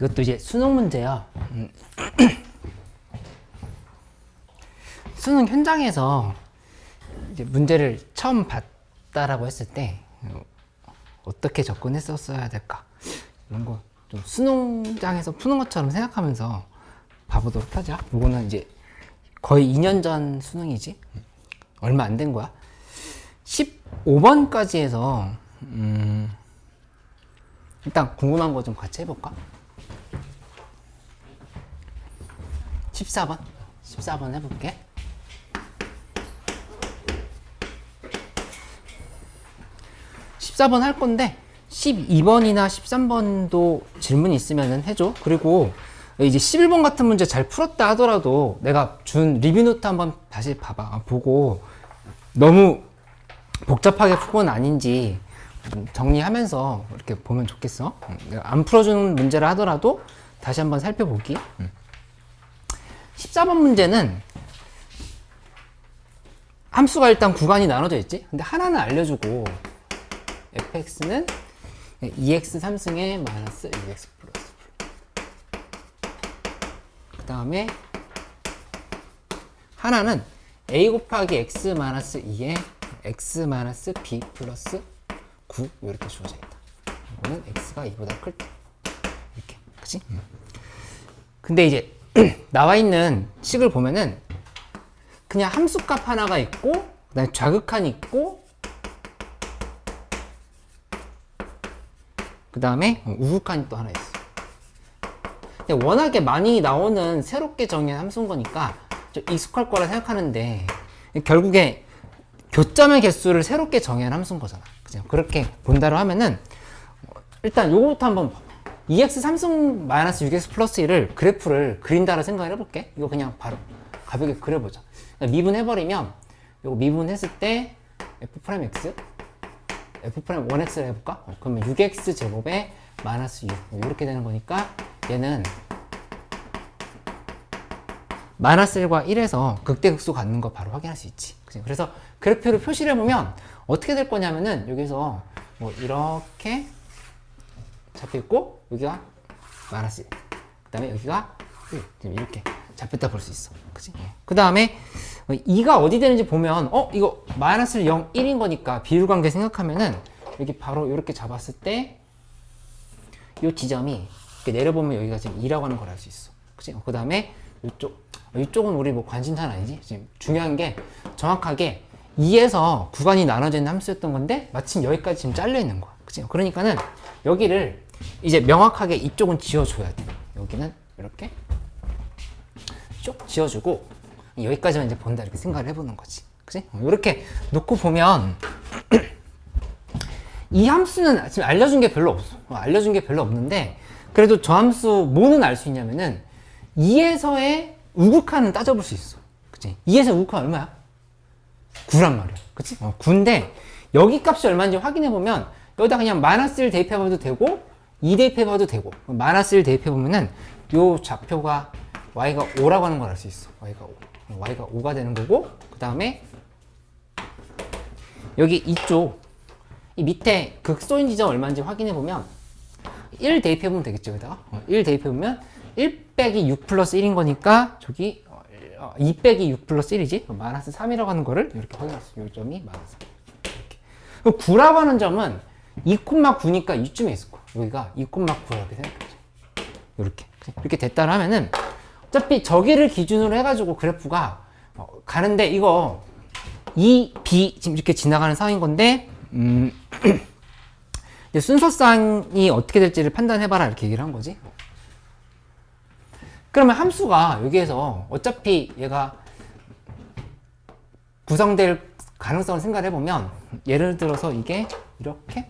이것도 이제 수능 문제야. 수능 현장에서 이제 문제를 처음 봤다라고 했을 때 어떻게 접근했었어야 될까? 이런 거 좀 수능장에서 푸는 것처럼 생각하면서 봐보도록 하자. 이거는 이제 거의 2년 전 수능이지. 얼마 안 된 거야. 15번까지 해서 일단 궁금한 거 좀 같이 해볼까? 14번 해볼게. 14번 할 건데 12번이나 13번도 질문이 있으면 해줘. 그리고 이제 11번 같은 문제 잘 풀었다 하더라도 내가 준 리뷰 노트 한번 다시 봐봐. 보고 너무 복잡하게 푼 건 아닌지 정리하면서 이렇게 보면 좋겠어. 내가 안 풀어주는 문제를 하더라도 다시 한번 살펴보기. 14번 문제는 함수가 일단 구간이 나눠져 있지. 근데 하나는 알려주고 fx는 2x 3승에 마이너스 2x 플러스 그 다음에 하나는 a 곱하기 x 마이너스 2에 x 마이너스 b 플러스 9 이렇게 주어져 있다. 이거는 x가 2보다 클 때 이렇게, 그치? 근데 이제 나와 있는 식을 보면은 그냥 함수값 하나가 있고 그다음에 좌극한이 있고 그 다음에 우극한이 또 하나 있어. 근데 워낙에 많이 나오는 새롭게 정의한 함수인 거니까 좀 익숙할 거라 생각하는데 결국에 교점의 개수를 새롭게 정의한 함수인 거잖아. 그죠? 그렇게 본다로 하면은 일단 요거부터 한번 봐봐. 2x 3승 마이너스 6x 플러스 1을 그래프를 그린다로 생각을 해볼게. 이거 그냥 바로 가볍게 그려보자. 미분해버리면 요거 미분했을 때 f'x f'1x를 해볼까? 그러면 6x 제곱에 마이너스 6 이렇게 되는 거니까 얘는 마이너스 1과 1에서 극대극소 갖는 거 바로 확인할 수 있지. 그래서 그래프를 표시를 해보면 어떻게 될 거냐면은 여기서 뭐 이렇게 잡혀있고 여기가 마이너스 1 그 다음에 여기가 1 지금 이렇게 잡혔다 볼 수 있어. 그치? 그 다음에 2가 어디 되는지 보면 이거 마이너스 0, 1인 거니까 비율관계 생각하면은 여기 바로 이렇게 잡았을 때 이 지점이 이렇게 내려보면 여기가 지금 2라고 하는 걸 알 수 있어. 그치? 그 다음에 이쪽은 우리 뭐 관심사는 아니지. 지금 중요한 게 정확하게 2에서 구간이 나눠져 있는 함수였던 건데 마침 여기까지 지금 잘려 있는 거야. 그치? 그러니까는 여기를 이제 명확하게 이쪽은 지워줘야 돼. 여기는 이렇게 쭉 지워주고 여기까지만 이제 본다 이렇게 생각을 해보는 거지. 그치? 이렇게 놓고 보면 이 함수는 지금 알려준 게 별로 없어. 알려준 게 별로 없는데 그래도 저 함수 뭐는 알 수 있냐면은 2에서의 우극한은 따져볼 수 있어. 그치? 2에서 우극한 얼마야? 9란 말이야. 그치? 9인데 여기 값이 얼마인지 확인해보면 여기다 그냥 마이너스 1 대입해봐도 되고 2 대입해봐도 되고 마이너스 1 대입해보면은 요 좌표가 y가 5라고 하는 걸 알 수 있어. y가 5가 되는 거고 그 다음에 여기 이쪽 이 밑에 극소인 지점 얼마인지 확인해보면 1 대입해보면 되겠죠. 여기다가 1 대입해보면 1 빼기 6 플러스 1인 거니까 저기 2 빼기 6 플러스 1이지 마이너스 3이라고 하는 거를 이렇게 확인할 수 있어. 이 점이 마이너스 3 이렇게. 9라고 하는 점은 2,9니까 이쯤에 있을 거야. 여기가 2,9 이렇게 생각하죠. 이렇게 됐다 하면은 어차피 저기를 기준으로 해가지고 그래프가 가는데 이거 이 B 지금 이렇게 지나가는 상황인 건데 순서상이 어떻게 될지를 판단해봐라 이렇게 얘기를 한 거지. 그러면 함수가 여기에서 어차피 얘가 구성될 가능성을 생각을 해보면 예를 들어서 이게 이렇게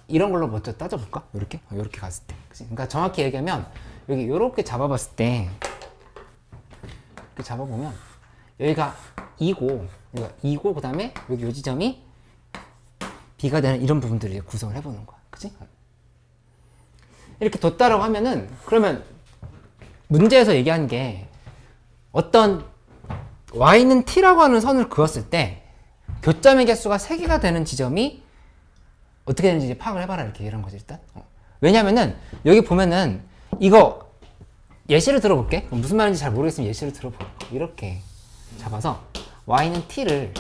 이런 걸로 먼저 따져볼까? 이렇게 갔을 때. 그러니까 정확히 얘기하면 여기 이렇게 잡아봤을 때 이렇게 잡아보면 여기가 2고 여기가 2고 그 다음에 여기 요 지점이 B가 되는 이런 부분들을 구성을 해보는 거야. 그치? 이렇게 뒀다라고 하면은 그러면 문제에서 얘기한 게 어떤 y는 t라고 하는 선을 그었을 때 교점의 개수가 3개가 되는 지점이 어떻게 되는지 이제 파악을 해봐라 이렇게 얘기한 거지 일단. 왜냐면은 여기 보면은 이거 예시를 들어볼게. 무슨 말인지 잘 모르겠으면 예시를 들어볼게. 이렇게 잡아서 y는 t를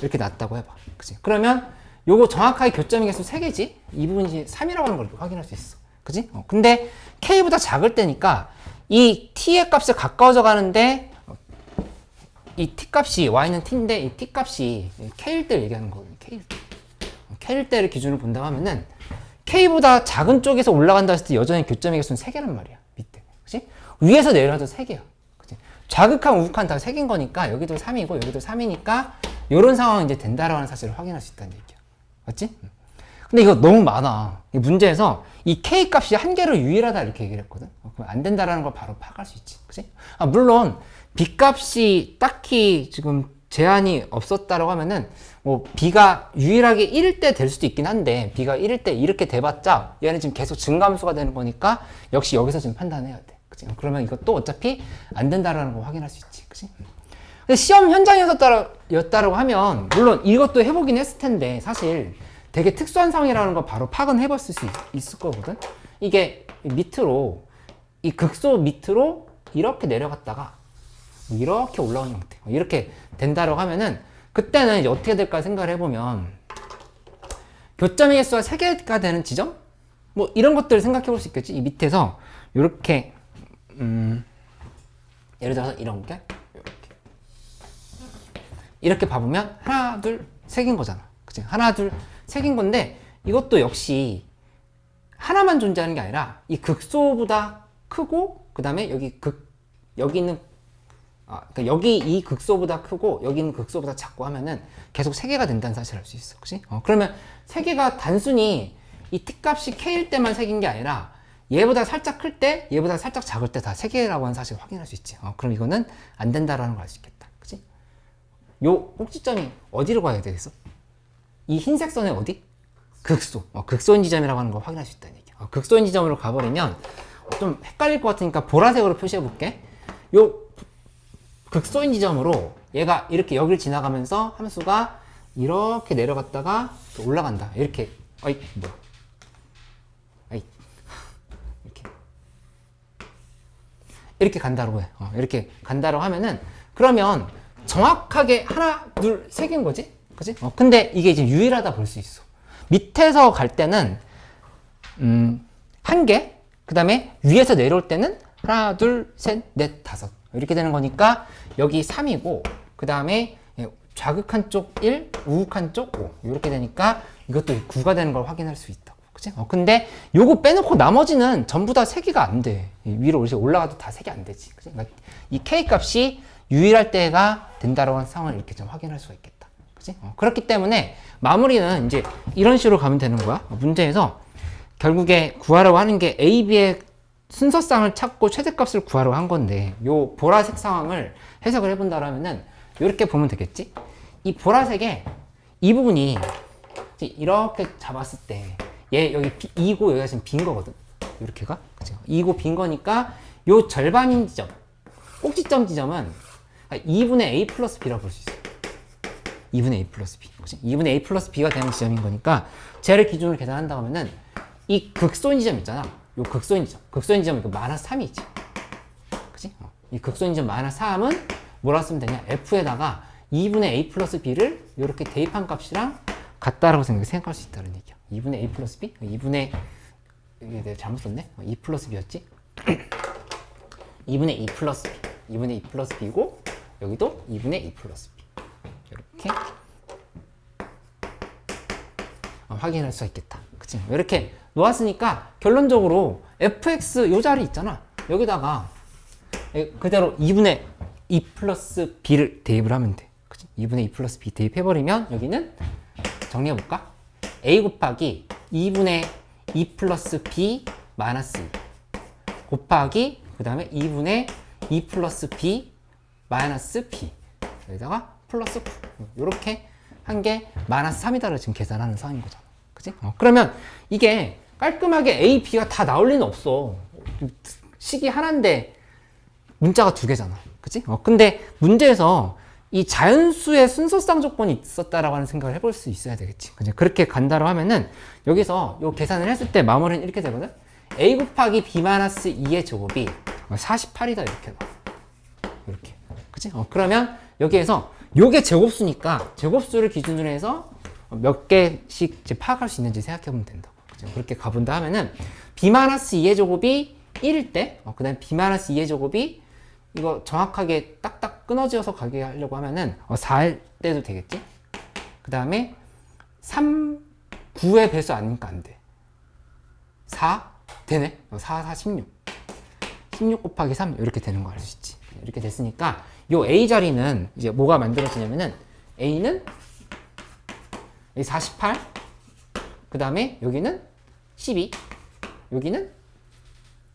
이렇게 놨다고 해봐. 그치? 그러면 요거 정확하게 교점의 개수 3개지? 이 부분이 3이라고 하는 걸 확인할 수 있어. 그치? 근데 k보다 작을 때니까 이 t의 값에 가까워져 가는데 이 t 값이 y는 t인데 이 t 값이 k일 때를 얘기하는 거거든요. k일 때를 기준으로 본다고 하면은 k보다 작은 쪽에서 올라간다 했을 때 여전히 교점의 개수는 3개란 말이야. 밑에. 그치? 위에서 내려도 3개야. 그치? 좌극한 우극한 다 3개인 거니까 여기도 3이고 여기도 3이니까 이런 상황은 이제 된다라고 하는 사실을 확인할 수 있다는 얘기야. 맞지? 근데 이거 너무 많아. 이 문제에서 이 k 값이 한 개로 유일하다 이렇게 얘기를 했거든. 그럼 안 된다라는 걸 바로 파악할 수 있지. 그치? 물론 b 값이 딱히 지금 제한이 없었다라고 하면은 뭐 b가 유일하게 1일 때 될 수도 있긴 한데 b가 1일 때 이렇게 돼봤자 얘는 지금 계속 증가함수가 되는 거니까 역시 여기서 지금 판단해야 돼. 그치? 그러면 이것도 어차피 안 된다라는 걸 확인할 수 있지. 그치? 근데 시험 현장이었다라고 하면 물론 이것도 해보긴 했을 텐데 사실 되게 특수한 상황이라는 걸 바로 파악은 해봤을 수 있을 거거든. 이게 밑으로 이 극소 밑으로 이렇게 내려갔다가 이렇게 올라오는 형태 이렇게 된다라고 하면은 그때는 이제 어떻게 될까 생각을 해보면 교점의 개수가 3개가 되는 지점? 뭐 이런 것들을 생각해 볼 수 있겠지. 이 밑에서 이렇게 예를 들어서 이렇게 봐보면 하나 둘 3개인 거잖아. 그치? 하나 둘 3개인 건데 이것도 역시 하나만 존재하는 게 아니라 이 극소보다 크고 그 다음에 여기 있는 그러니까 여기 이 극소보다 크고 여기 있는 극소보다 작고 하면은 계속 3개가 된다는 사실을 알 수 있어. 그치? 그러면 3개가 단순히 이 t 값이 k일 때만 3개인 게 아니라 얘보다 살짝 클 때, 얘보다 살짝 작을 때 다 3개라고 하는 사실을 확인할 수 있지. 그럼 이거는 안 된다라는 걸 알 수 있겠다. 그치? 요 꼭지점이 어디로 가야 되겠어? 이 흰색 선의 어디? 극소. 극소인 지점이라고 하는 걸 확인할 수 있다는 얘기야. 극소인 지점으로 가버리면 좀 헷갈릴 것 같으니까 보라색으로 표시해 볼게. 요 극소인 지점으로 얘가 이렇게 여기를 지나가면서 함수가 이렇게 내려갔다가 또 올라간다. 이렇게 이렇게 간다고 해. 이렇게 간다고 하면은 그러면 정확하게 하나, 둘, 3개인 거지? 그치? 근데 이게 지금 유일하다 볼 수 있어. 밑에서 갈 때는 1개, 그 다음에 위에서 내려올 때는 하나, 둘, 셋, 넷, 5 이렇게 되는 거니까 여기 3이고 그 다음에 좌극한 쪽 1, 우극한 쪽 5 이렇게 되니까 이것도 9가 되는 걸 확인할 수 있다고. 그치? 근데 요거 빼놓고 나머지는 전부 다 3개가 안 돼. 위로 올라가도 다 3개 안 되지. 그치? 그러니까 이 k 값이 유일할 때가 된다라고 하는 상황을 이렇게 좀 확인할 수가 있겠다. 그치? 그렇기 때문에 마무리는 이제 이런 식으로 가면 되는 거야. 문제에서 결국에 구하라고 하는 게 A, B의 순서쌍을 찾고 최대값을 구하라고 한 건데 요 보라색 상황을 해석을 해본다라면은 이렇게 보면 되겠지? 이 보라색에 이 부분이 이렇게 잡았을 때 얘 여기 2고 여기가 지금 빈 거거든. 이렇게가 그죠? 2고 빈 거니까 요 절반인 지점 꼭지점 지점은 2분의 a 플러스 b라고 볼 수 있어요. 2분의 a 플러스 b. 그치? 2분의 a 플러스 b가 되는 지점인 거니까 쟤를 기준으로 계산한다고 하면은 이 극소인 지점 있잖아. 요 극소인 지점 이거 마이너스 3이지. 그치? 이 극소인 지점 마이너스 3은 뭐라 쓰면 되냐? f에다가 2분의 a 플러스 b를 이렇게 대입한 값이랑 같다라고 생각할 수 있다는 얘기야. 2분의 a 플러스 b? 2분의 이게 내가 잘못 썼네? 2 플러스 b였지? 2분의 2 플러스 b 2분의 2 플러스 b고 여기도 2분의 2 플러스 b 이렇게 확인할 수가 있겠다. 그치? 이렇게 놓았으니까 결론적으로 fx 요 자리 있잖아. 여기다가 그대로 2분의 2 플러스 b를 대입을 하면 돼. 그치? 2분의 2 플러스 b 대입해버리면 여기는 정리해볼까? a 곱하기 2분의 2 플러스 b 마이너스 2 곱하기 그 다음에 2분의 2 플러스 b 마이너스 b 여기다가 플러스 9 이렇게 한 게 마이너스 3이다를 지금 계산하는 상황인 거잖아. 그치? 그러면 이게 깔끔하게 a, b가 다 나올 리는 없어. 식이 하나인데 문자가 2개잖아. 그치? 근데 문제에서 이 자연수의 순서쌍 조건이 있었다라고 하는 생각을 해볼 수 있어야 되겠지. 그치? 그렇게 간다고 하면은 여기서 요 계산을 했을 때 마무리는 이렇게 되거든. a 곱하기 b-2의 제곱이 48이다 이렇게 나와. 이렇게. 그치? 그러면 여기에서 요게 제곱수니까 제곱수를 기준으로 해서 몇 개씩 이제 파악할 수 있는지 생각해 보면 된다고. 그치? 그렇게 가본다 하면은 b-2의 제곱이 1일 때, 그 다음에 b-2의 제곱이 이거 정확하게 딱딱 끊어지어서 가게 하려고 하면은 4일 때도 되겠지? 그 다음에 9의 배수 아니니까 안 돼. 4? 되네. 16. 16 곱하기 3 이렇게 되는 거 알 수 있지. 이렇게 됐으니까 요 A 자리는 이제 뭐가 만들어지냐면은 A는 48, 그 다음에 여기는 12, 여기는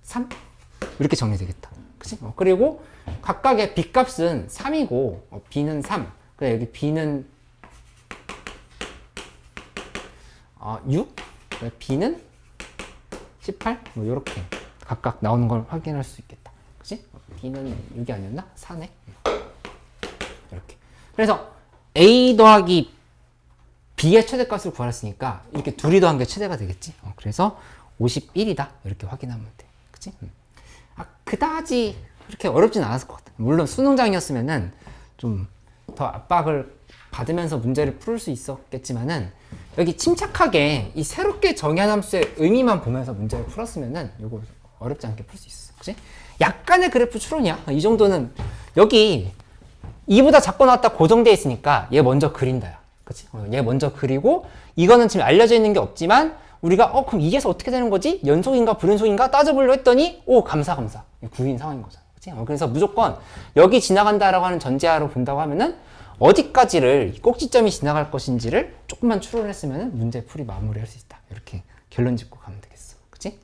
3 이렇게 정리되겠다. 그치? 그리고 각각의 B 값은 3이고 B는 3, 그래 여기 B는 6, B는 18, 뭐 요렇게 각각 나오는 걸 확인할 수 있겠다. 그치? B는 6이 아니었나? 4네. 이렇게. 그래서 A 더하기 B의 최대값을 구하랬으니까 이렇게 둘이 더한 게 최대가 되겠지. 그래서 51이다. 이렇게 확인하면 돼. 그치? 그다지 그렇게 어렵진 않았을 것 같아. 물론 수능장이었으면은 좀 더 압박을 받으면서 문제를 풀 수 있었겠지만은 여기 침착하게 이 새롭게 정의한 함수의 의미만 보면서 문제를 풀었으면은 이거 어렵지 않게 풀 수 있어. 그치? 약간의 그래프 추론이야. 이 정도는 여기 2보다 작고 나왔다 고정되어 있으니까 얘 먼저 그린다야. 그치? 얘 먼저 그리고 이거는 지금 알려져 있는 게 없지만 우리가 그럼 이게서 어떻게 되는 거지? 연속인가 불연속인가 따져보려 했더니 감사 구인 상황인 거잖아. 그치? 그래서 무조건 여기 지나간다라고 하는 전제하로 본다고 하면은 어디까지를 꼭지점이 지나갈 것인지를 조금만 추론했으면 문제 풀이 마무리할 수 있다. 이렇게 결론 짓고 가면 되겠어. 그치?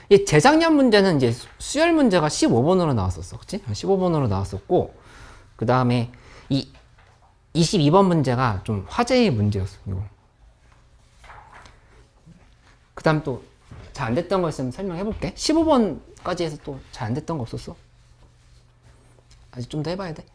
이 재작년 문제는 이제 수열 문제가 15번으로 나왔었어. 그치? 15번으로 나왔었고, 그 다음에 이 22번 문제가 좀 화제의 문제였어. 이거. 그 다음 또 잘 안 됐던 거 있으면 설명해 볼게. 15번까지 해서 또 잘 안 됐던 거 없었어? 아직 좀 더 해봐야 돼.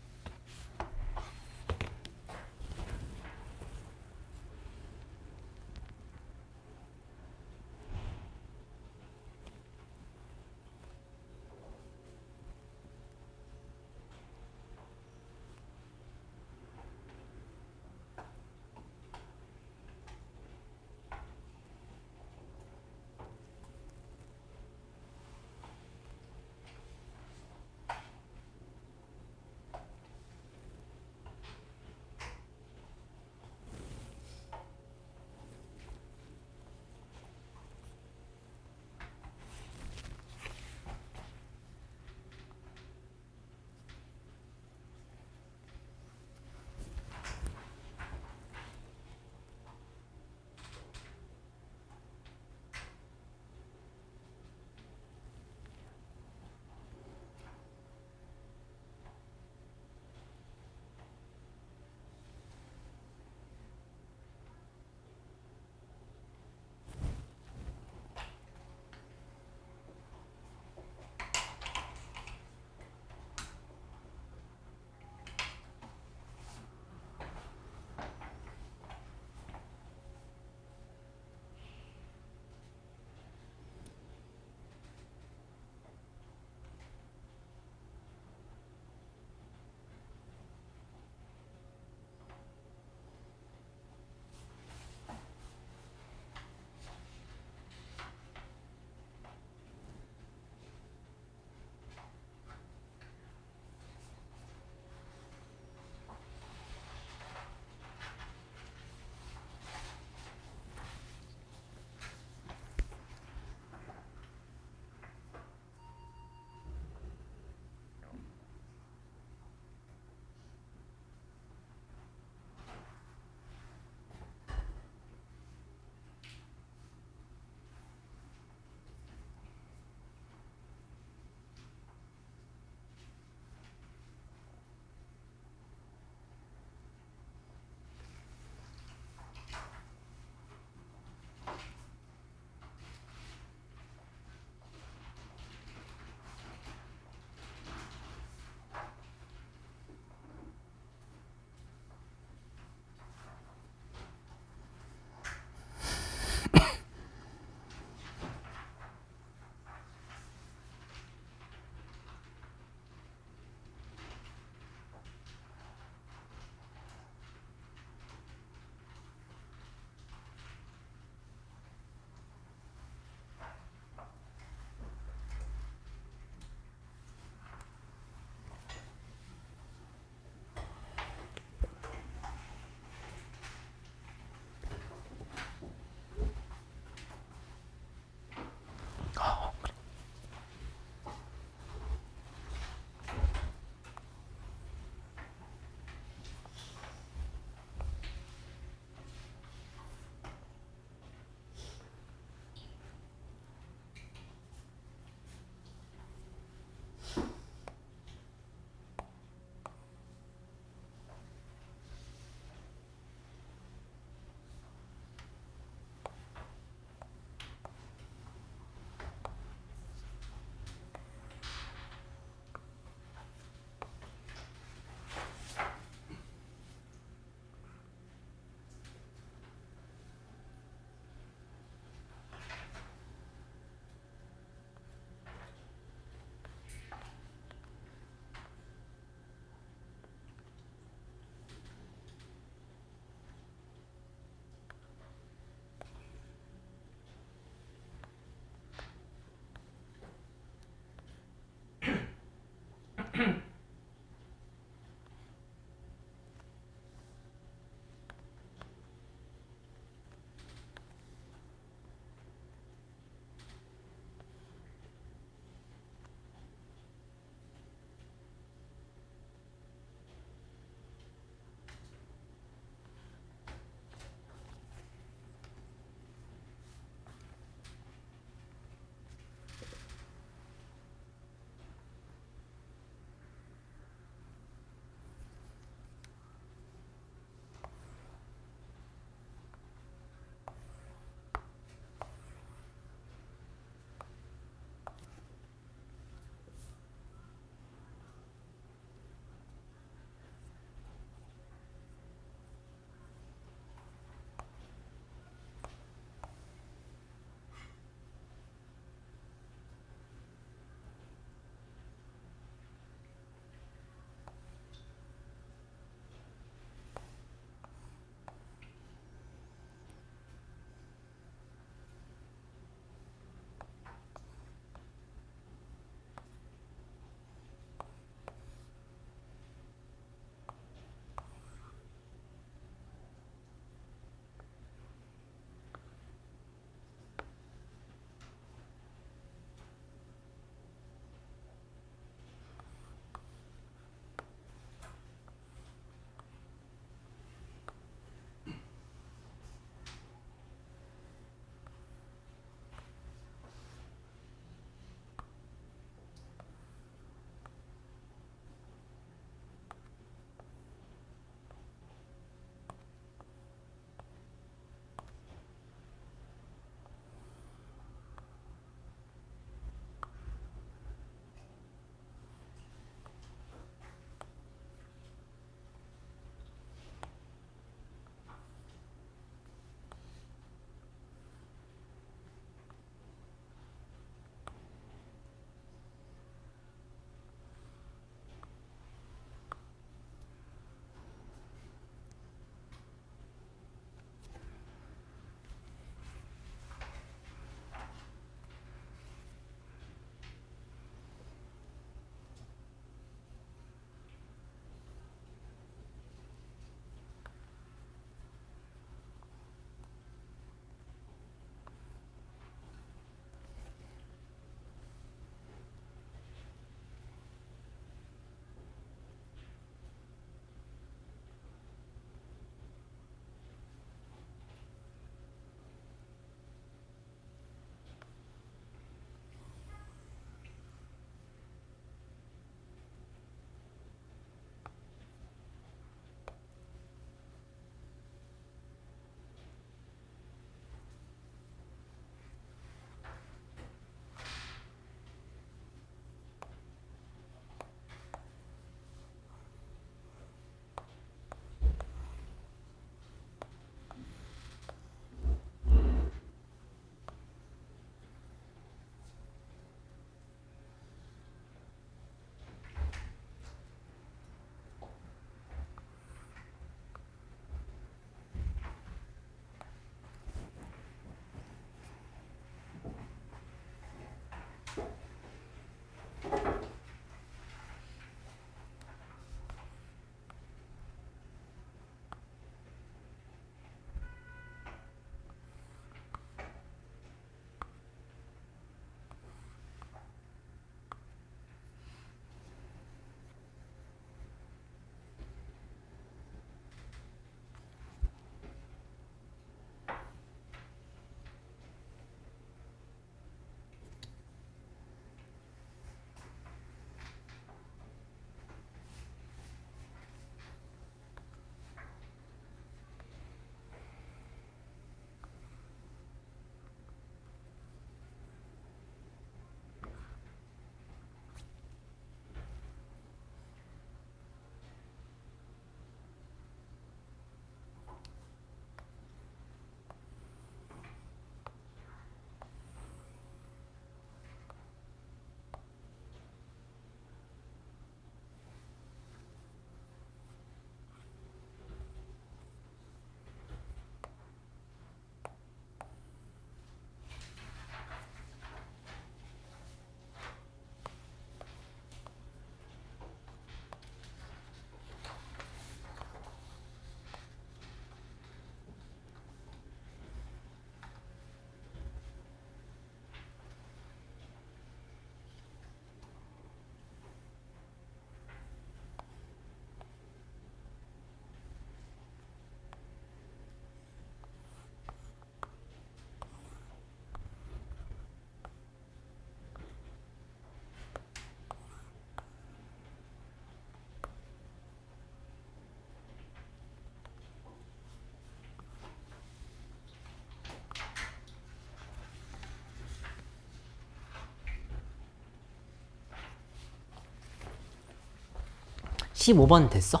15번 됐어?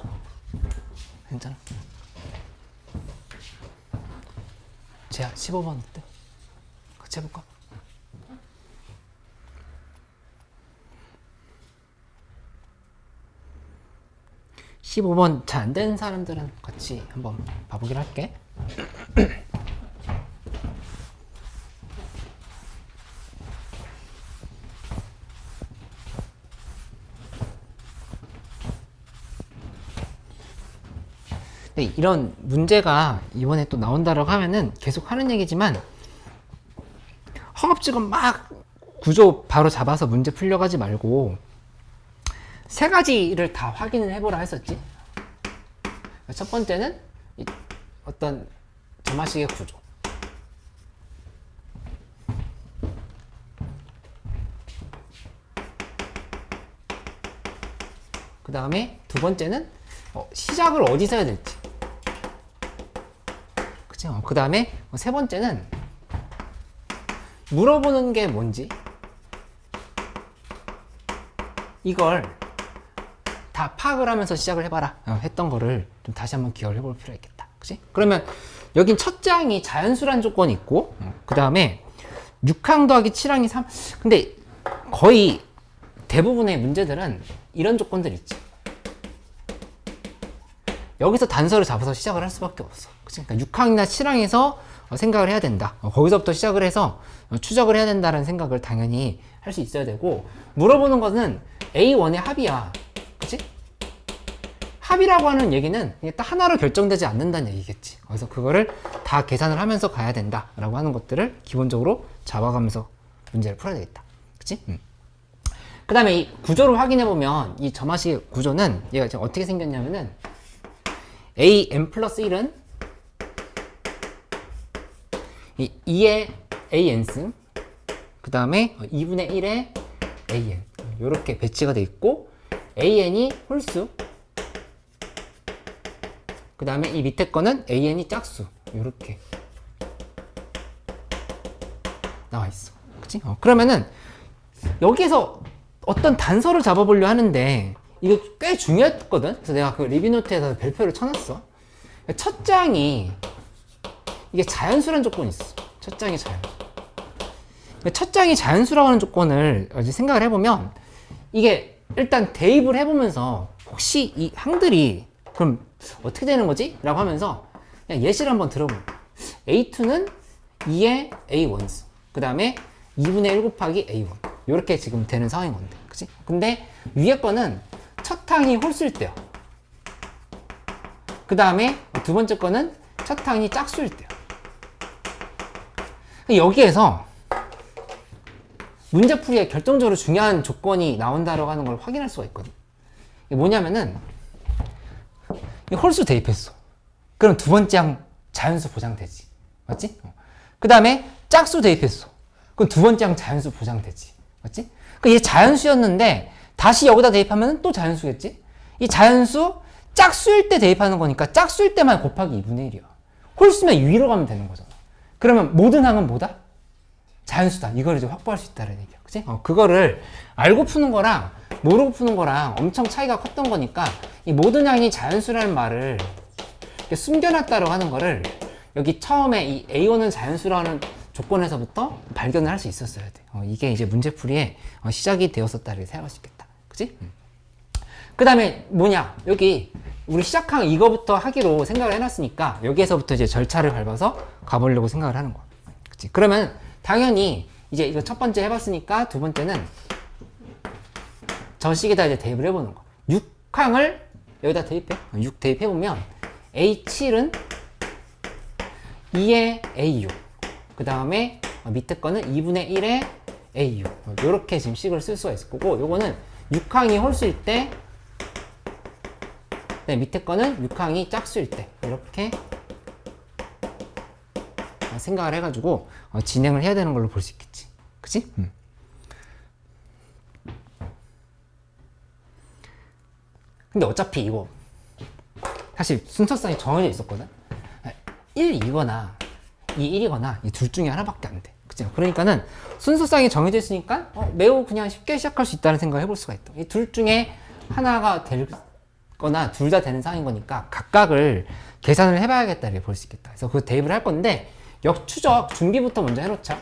괜찮아? 쟤야 15번 어때? 같이 해볼까? (15번) 잘 안 되는 사람들은 같이 한번 봐보기로 할게. 이런 문제가 이번에 또 나온다라고 하면은 계속 하는 얘기지만, 허겁지겁 막 구조 바로 잡아서 문제 풀려가지 말고 세 가지를 다 확인을 해보라 했었지. 첫 번째는 어떤 점화식의 구조, 그 다음에 두 번째는 시작을 어디서 해야 될지, 그쵸? 그 다음에 세 번째는 물어보는 게 뭔지, 이걸 다 파악을 하면서 시작을 해봐라 했던 거를 좀 다시 한번 기억을 해볼 필요가 있겠다. 그치? 그러면 여긴 첫 장이 자연수란 조건이 있고, 그 다음에 6항 더하기 7항이 3. 근데 거의 대부분의 문제들은 이런 조건들 있지. 여기서 단서를 잡아서 시작을 할 수밖에 없어. 그치? 그러니까 6항이나 7항에서 생각을 해야 된다. 거기서부터 시작을 해서 추적을 해야 된다는 생각을 당연히 할 수 있어야 되고, 물어보는 거는 A1의 합이야. 그치? 합이라고 하는 얘기는 딱 하나로 결정되지 않는다는 얘기겠지. 그래서 그거를 다 계산을 하면서 가야 된다라고 하는 것들을 기본적으로 잡아가면서 문제를 풀어야 되겠다. 그치? 그 다음에 이 구조를 확인해보면 이 점화식의 구조는 얘가 지금 어떻게 생겼냐면은 an 플러스 1은 이 2의 an승, 그 다음에 2분의 1의 an, 이렇게 배치가 돼 있고, an이 홀수, 그 다음에 이 밑에 거는 an이 짝수, 이렇게 나와 있어. 그치? 그러면은 여기에서 어떤 단서를 잡아보려 하는데 이거 꽤 중요했거든. 그래서 내가 그 리뷰노트에서 별표를 쳐놨어. 첫 장이 이게 자연수라는 조건이 있어. 첫 장이 자연수. 첫 장이 자연수라고 하는 조건을 생각을 해보면, 이게 일단 대입을 해보면서 혹시 이 항들이 그럼 어떻게 되는 거지? 라고 하면서 그냥 예시를 한번 들어볼게. A2는 2의 A1수, 그 다음에 2분의 1 곱하기 A1, 이렇게 지금 되는 상황인 건데, 그치? 근데 위에 거는 첫 항이 홀수일 때요. 그 다음에 두 번째 거는 첫 항이 짝수일 때요. 여기에서 문제풀이에 결정적으로 중요한 조건이 나온다라고 하는 걸 확인할 수가 있거든. 이게 뭐냐면은, 홀수 대입했어. 그럼 두 번째 항 자연수 보장되지. 맞지? 그 다음에 짝수 대입했어. 그럼 두 번째 항 자연수 보장되지. 맞지? 그러니까 이게 자연수였는데 다시 여기다 대입하면 또 자연수겠지? 이 자연수 짝수일 때 대입하는 거니까 짝수일 때만 곱하기 2분의 1이야. 홀수면 위로 가면 되는 거잖아. 그러면 모든 항은 뭐다? 자연수다. 이걸 이제 확보할 수 있다는 얘기야. 그치? 그거를 알고 푸는 거랑 모르고 푸는 거랑 엄청 차이가 컸던 거니까, 이 모든 항이 자연수라는 말을 숨겨놨다고 하는 거를 여기 처음에 이 A1은 자연수라는 조건에서부터 발견을 할 수 있었어야 돼. 이게 이제 문제풀이의 시작이 되었었다를 생각할 수 있겠다. 그치? 그 다음에 뭐냐? 여기 우리 시작항 이거부터 하기로 생각을 해놨으니까 여기에서부터 이제 절차를 밟아서 가보려고 생각을 하는 거야. 그치? 그러면 당연히 이제 이거 첫 번째 해봤으니까 두 번째는 저 식에다 이제 대입을 해보는 거. 6항을 여기다 대입해. 6 대입해보면 A7은 2의 A6, 그 다음에 밑에 거는 2분의 1의 A6, 이렇게 지금 식을 쓸 수가 있을 거고, 요거는 6항이 홀수일 때, 네, 밑에 거는 6항이 짝수일 때, 이렇게 생각을 해가지고 진행을 해야 되는 걸로 볼 수 있겠지. 그치? 근데 어차피 이거 사실 순서상이 정해져 있었거든. 1이거나 2, 1이거나 이 둘 중에 하나밖에 안 돼. 그치? 그러니까는 순서상이 정해져 있으니까 매우 그냥 쉽게 시작할 수 있다는 생각을 해볼 수가 있다. 이 둘 중에 하나가 될 거나 둘 다 되는 상황인 거니까 각각을 계산을 해봐야겠다 이렇게 볼 수 있겠다. 그래서 그 대입을 할 건데 역추적 준비부터 먼저 해놓자.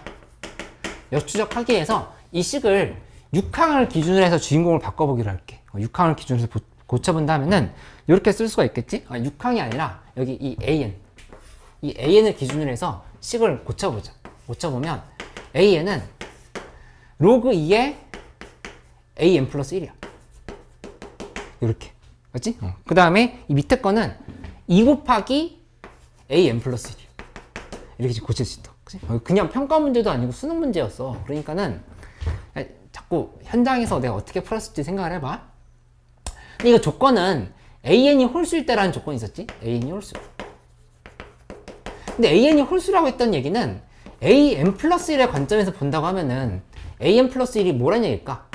역추적하기 위해서 이 식을 6항을 기준으로 해서 주인공을 바꿔보기로 할게. 6항을 기준으로 해서 고쳐본다면은 이렇게 쓸 수가 있겠지? 6항이 아니라 여기 이 AN을 기준으로 해서 식을 고쳐보자. 고쳐보면 AN은 로그 2의 AN 플러스 1이야. 이렇게. 맞지? 그 다음에 이 밑에 거는 2 곱하기 AN 플러스 1이야. 이렇게 고칠 수 있다. 그치? 그냥 평가 문제도 아니고 수능 문제였어. 그러니까는 자꾸 현장에서 내가 어떻게 풀었을지 생각을 해봐. 근데 이거 조건은 AN이 홀수일 때라는 조건이 있었지? AN이 홀수. 근데 AN이 홀수라고 했던 얘기는 AN 플러스 1의 관점에서 본다고 하면은 AN 플러스 1이 뭐란 얘기일까?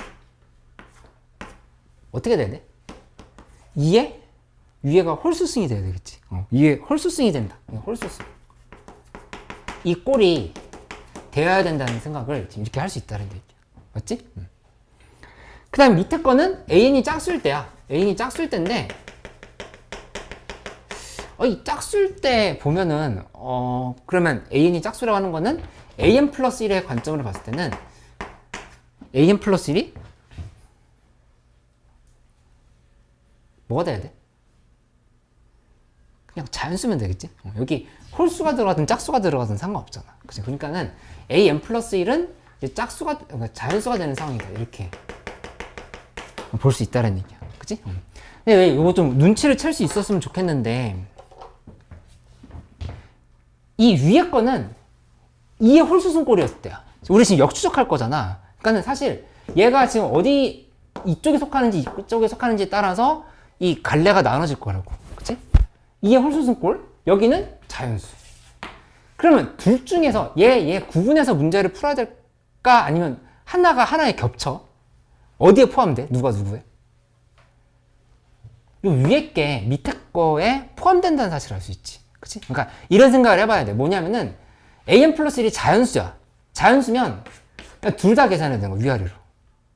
어떻게 돼야 돼? 2에 위에가 홀수승이 돼야 되겠지. 2에 홀수승이 된다. 홀수승. 이 꼴이 되어야 된다는 생각을 지금 이렇게 할 수 있다는 얘기야. 맞지? 그 다음 밑에 거는 AN이 짝수일 때야. AN이 짝수일 때인데 이 짝수일 때 보면은 그러면 AN이 짝수라고 하는 거는 AN 플러스 1의 관점으로 봤을 때는 AN 플러스 1이 뭐가 돼야 돼? 그냥 자연수면 되겠지? 여기 홀수가 들어가든 짝수가 들어가든 상관없잖아. 그치? 그러니까는 AN 플러스 1은 이제 짝수가, 그러니까 자연수가 되는 상황이다. 이렇게 볼 수 있다는 얘기야. 그치? 근데 왜 이거 좀 눈치를 챌 수 있었으면 좋겠는데, 이 위에 거는 2의 홀수승꼴이었을 때야. 우리 지금 역추적할 거잖아. 그러니까는 사실 얘가 지금 어디 이쪽에 속하는지 이쪽에 속하는지에 따라서 이 갈래가 나눠질 거라고. 그치? 2의 홀수승꼴, 여기는 자연수. 그러면 둘 중에서 얘 구분해서 문제를 풀어야 될까? 아니면 하나가 하나에 겹쳐? 어디에 포함돼? 누가 누구에? 요 위에 게 밑에 거에 포함된다는 사실을 알 수 있지. 그치? 그러니까 이런 생각을 해봐야 돼. 뭐냐면은 AN 플러스 1이 자연수야. 자연수면 둘 다 계산해야 되는 거야. 위아래로.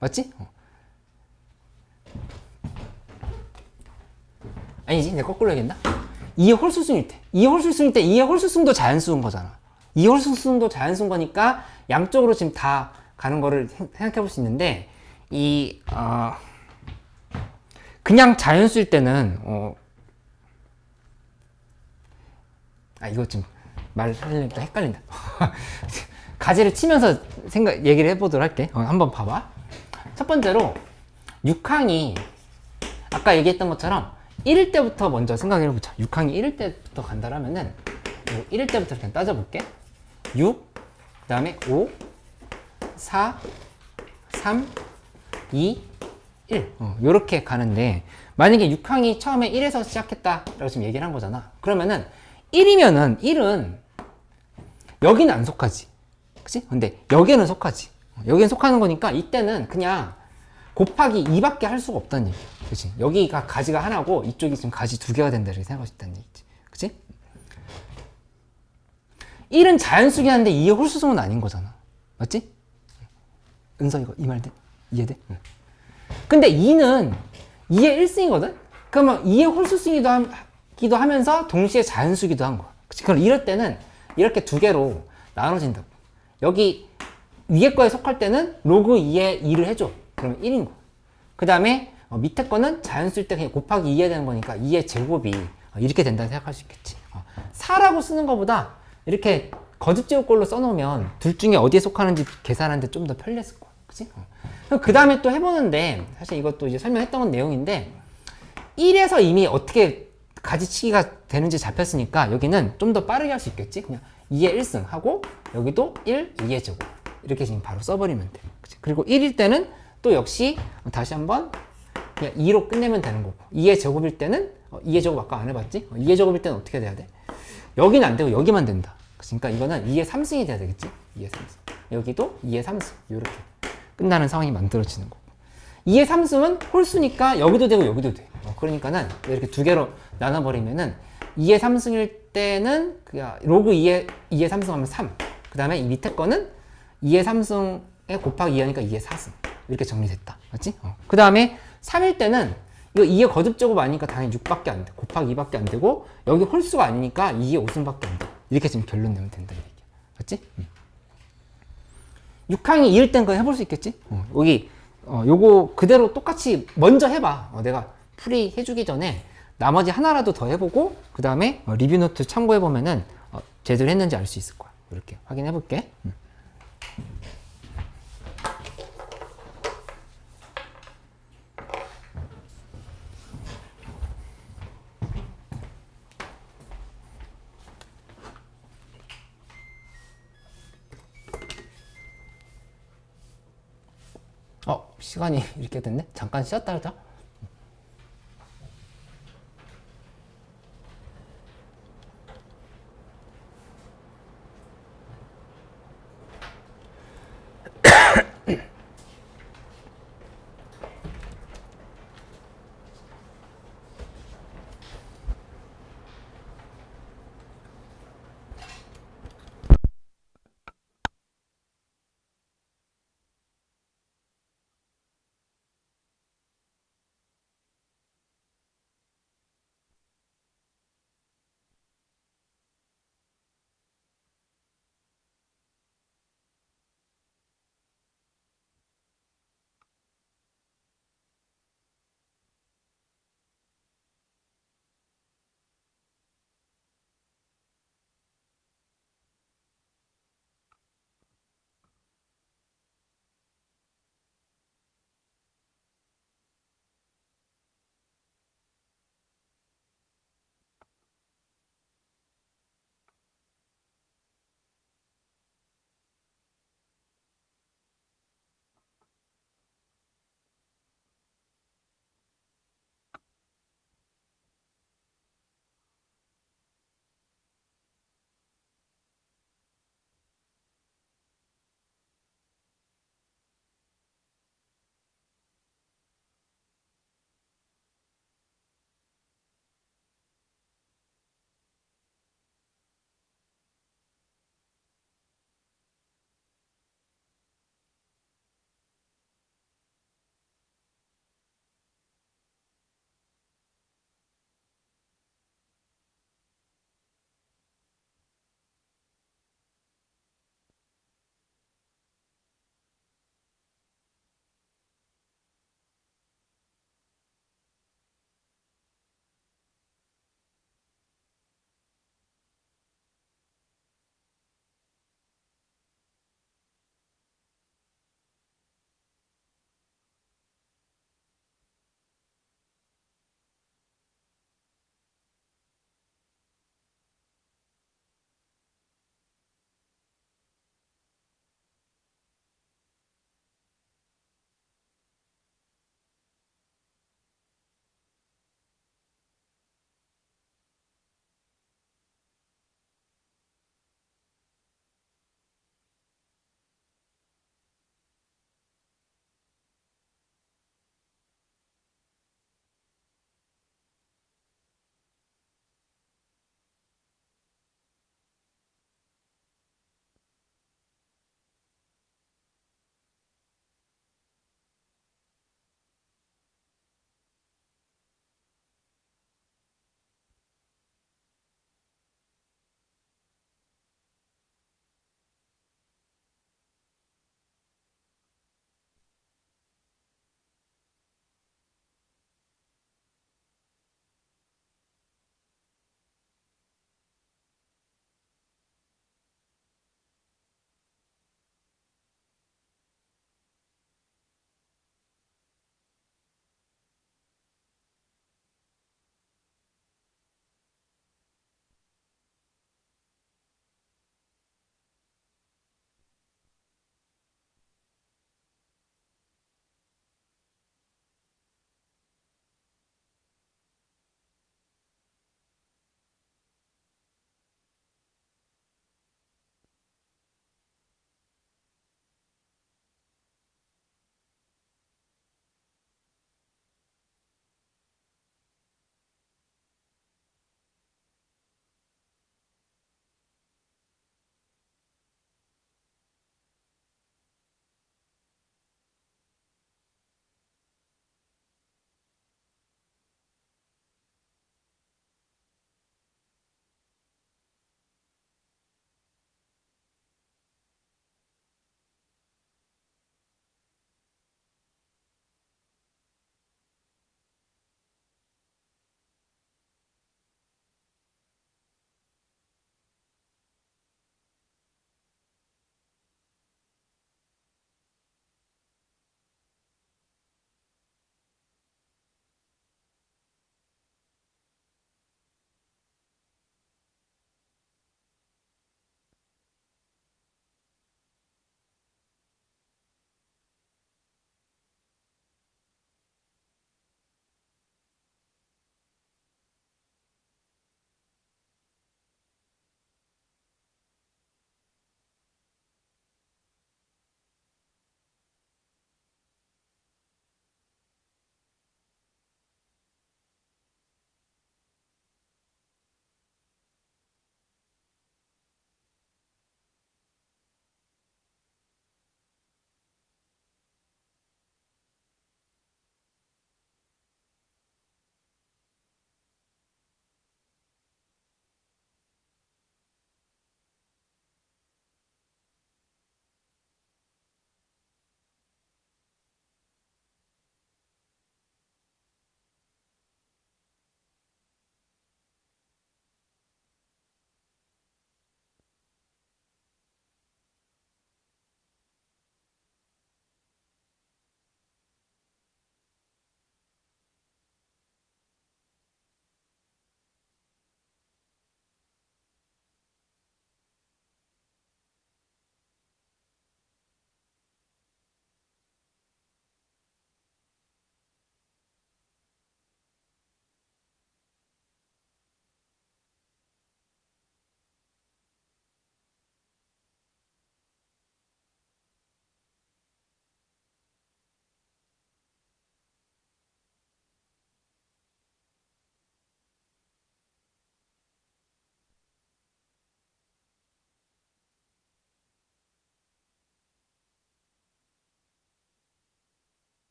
맞지? 아니지? 내가 거꾸로 얘기했나? 2의 홀수승일 때. 2의 홀수승일 때 2의 홀수승도 자연수인 거잖아. 2의 홀수승도 자연수인 거니까 양쪽으로 지금 다 가는 거를 생각해 볼 수 있는데 그냥 자연수일 때는 이거 좀 말하려니까 헷갈린다. 가지를 치면서 얘기를 해보도록 할게. 한번 봐봐. 첫 번째로 6항이 아까 얘기했던 것처럼 1일 때부터 먼저 생각을 해보자. 6항이 1일 때부터 간다라면은 1일 때부터 그냥 따져볼게. 6, 그 다음에 5, 4, 3, 2, 1 요렇게 가는데, 만약에 6항이 처음에 1에서 시작했다라고 지금 얘기를 한 거잖아. 그러면은 1이면은 1은 여기는 안 속하지. 그치? 근데 여기는 속하지. 여기는 속하는 거니까 이때는 그냥 곱하기 2밖에 할 수가 없다는 얘기야. 그치? 여기가 가지가 하나고 이쪽이 지금 가지 2개가 된다 이렇게 생각할 수 있다는 얘기지. 그치? 1은 자연수긴 한데 2의 홀수승은 아닌 거잖아. 맞지? 은서 이거 이 말 돼? 이해돼? 응. 근데 2는 2의 1승이거든? 그러면 2의 홀수승이기도 하면서 동시에 자연수기도 한 거야. 그치? 그럼 이럴 때는 이렇게 2개로 나눠진다고. 여기 위에 거에 속할 때는 로그 2에 2를 해줘. 그러면 1인 거야. 그 다음에 밑에 거는 자연수일 때 그냥 곱하기 2해야 되는 거니까 2의 제곱이 이렇게 된다고 생각할 수 있겠지. 4라고 쓰는 것보다 이렇게 거듭제곱꼴로 써놓으면 둘 중에 어디에 속하는지 계산하는데 좀 더 편리했을 거야. 그치? 그 다음에 또 해보는데, 사실 이것도 이제 설명했던 내용인데, 1에서 이미 어떻게 가지치기가 되는지 잡혔으니까 여기는 좀 더 빠르게 할 수 있겠지? 그냥 2의 1승 하고, 여기도 1, 2의 제곱. 이렇게 지금 바로 써버리면 돼. 그치? 그리고 1일 때는 또 역시 다시 한번 그냥 2로 끝내면 되는 거고, 2의 제곱일 때는 2의 제곱 아까 안 해봤지? 2의 제곱일 때는 어떻게 돼야 돼? 여기는 안 되고 여기만 된다. 그러니까 이거는 2의 3승이 돼야 되겠지? 2의 3승. 여기도 2의 3승. 이렇게 끝나는 상황이 만들어지는 거고. 2의 3승은 홀수니까 여기도 되고 여기도 돼. 그러니까는 이렇게 2개로 나눠버리면은 2의 3승일 때는 그냥 로그 2의 3승 하면 3. 그 다음에 이 밑에 거는 2의 3승에 곱하기 2하니까 2의 4승. 이렇게 정리됐다. 맞지? 그 다음에 3일 때는 이거 2의 거듭제곱 아니니까 당연히 6밖에 안 돼. 곱하기 2밖에 안 되고 여기 홀수가 아니니까 2의 5승밖에 안 돼. 이렇게 지금 결론 내면 된다. 이렇게. 맞지? 6항이 2일 땐 그거 해볼 수 있겠지? 여기 요거 그대로 똑같이 먼저 해봐. 내가 풀이 해주기 전에 나머지 하나라도 더 해보고 그 다음에 리뷰 노트 참고해보면은 제대로 했는지 알 수 있을 거야. 이렇게 확인해볼게. 시간이 이렇게 됐네? 잠깐 쉬었다 하자.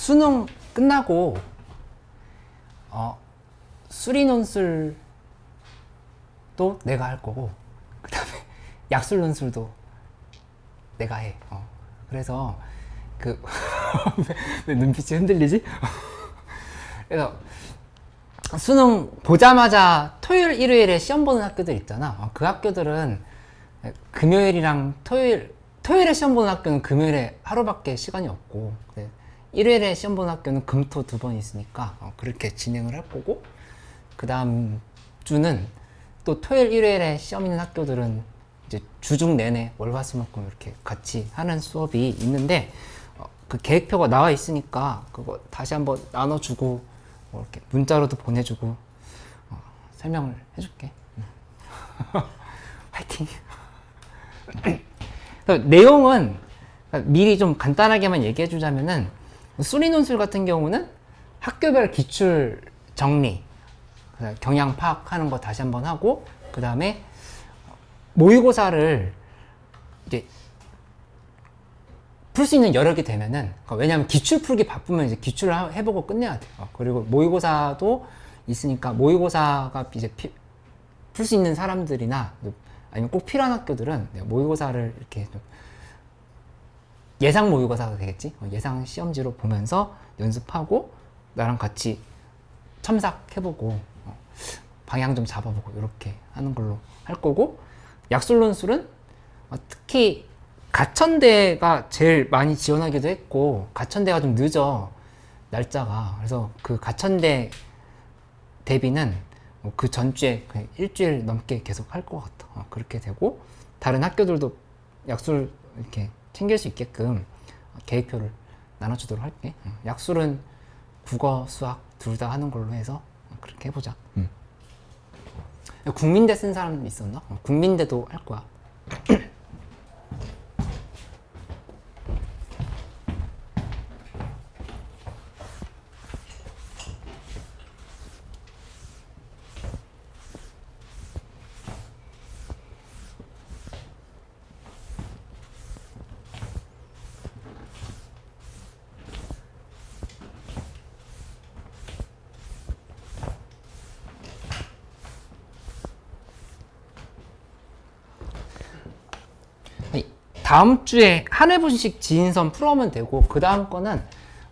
수능 끝나고 수리 논술도 내가 할 거고, 그 다음에 약술 논술도 내가 해. 그래서 왜 눈빛이 흔들리지? 그래서 수능 보자마자 토요일, 일요일에 시험 보는 학교들 있잖아. 그 학교들은 금요일이랑 토요일에 시험 보는 학교는 금요일에 하루밖에 시간이 없고, 일요일에 시험 보는 학교는 금토 2번 있으니까 그렇게 진행을 할 거고, 그 다음 주는 또 토요일, 일요일에 시험 있는 학교들은 이제 주중 내내 월화수목금 이렇게 같이 하는 수업이 있는데, 그 계획표가 나와 있으니까 그거 다시 한번 나눠주고 이렇게 문자로도 보내주고 설명을 해줄게. 화이팅. 내용은 미리 좀 간단하게만 얘기해 주자면은, 수리 논술 같은 경우는 학교별 기출 정리, 경향 파악하는 거 다시 한번 하고, 그 다음에 모의고사를 이제 풀 수 있는 여력이 되면은, 왜냐하면 기출 풀기 바쁘면 이제 기출을 해보고 끝내야 돼. 그리고 모의고사도 있으니까 모의고사가 이제 풀 수 있는 사람들이나 아니면 꼭 필요한 학교들은 모의고사를 이렇게 좀 예상 모의고사가 되겠지. 예상 시험지로 보면서 연습하고 나랑 같이 첨삭해보고 방향 좀 잡아보고 이렇게 하는 걸로 할 거고, 약술 논술은 특히 가천대가 제일 많이 지원하기도 했고, 가천대가 좀 늦어 날짜가. 그래서 그 가천대 대비는 그 전주에 그냥 일주일 넘게 계속 할 것 같아. 그렇게 되고, 다른 학교들도 약술 이렇게 챙길 수 있게끔 계획표를 나눠주도록 할게. 약술은 국어, 수학 둘 다 하는 걸로 해서 그렇게 해보자. 국민대 쓴 사람 있었나? 국민대도 할 거야. 다음 주에 한 회분씩 지인선 풀어오면 되고, 그 다음 거는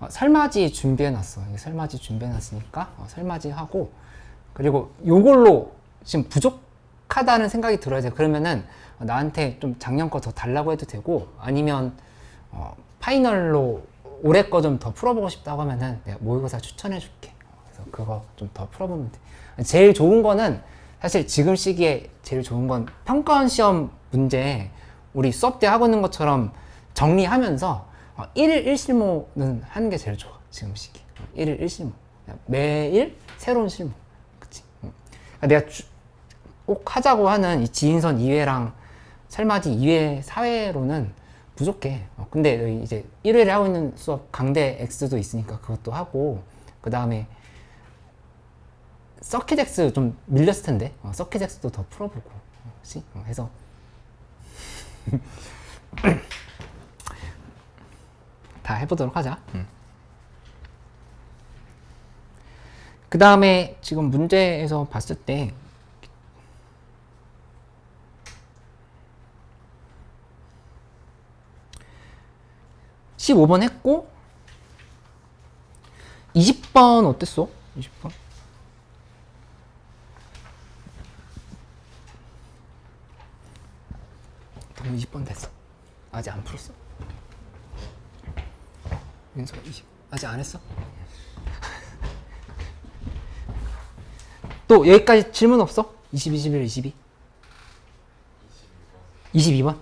설맞이 준비해놨어. 설맞이 준비해놨으니까 설맞이 하고, 그리고 요걸로 지금 부족하다는 생각이 들어야 돼. 그러면은 나한테 좀 작년 거 더 달라고 해도 되고, 아니면 파이널로 올해 거 좀 더 풀어보고 싶다고 하면은 내가 모의고사 추천해줄게. 그래서 그거 좀 더 풀어보면 돼. 제일 좋은 거는, 사실 지금 시기에 제일 좋은 건 평가원 시험 문제 우리 수업 때 하고 있는 것처럼 정리하면서 1일 1실무는 하는 게 제일 좋아. 지금 시기 1일 1실무, 매일 새로운 실무. 그치? 내가 꼭 하자고 하는 이 지인선 2회랑 설맞이 2회 4회로는 부족해. 근데 이제 1회를 하고 있는 수업 강대 X도 있으니까 그것도 하고, 그 다음에 서킷 X 좀 밀렸을 텐데 서킷 X도 더 풀어보고, 그치? 해서 다 해보도록 하자. 그 다음에 지금 문제에서 봤을 때 15번 했고, 20번 어땠어? 20번? 너무 20번 됐어. 아직 안 풀었어? 윤서 20 아직 안 했어? 또 여기까지 질문 없어? 20, 21, 22? 22번?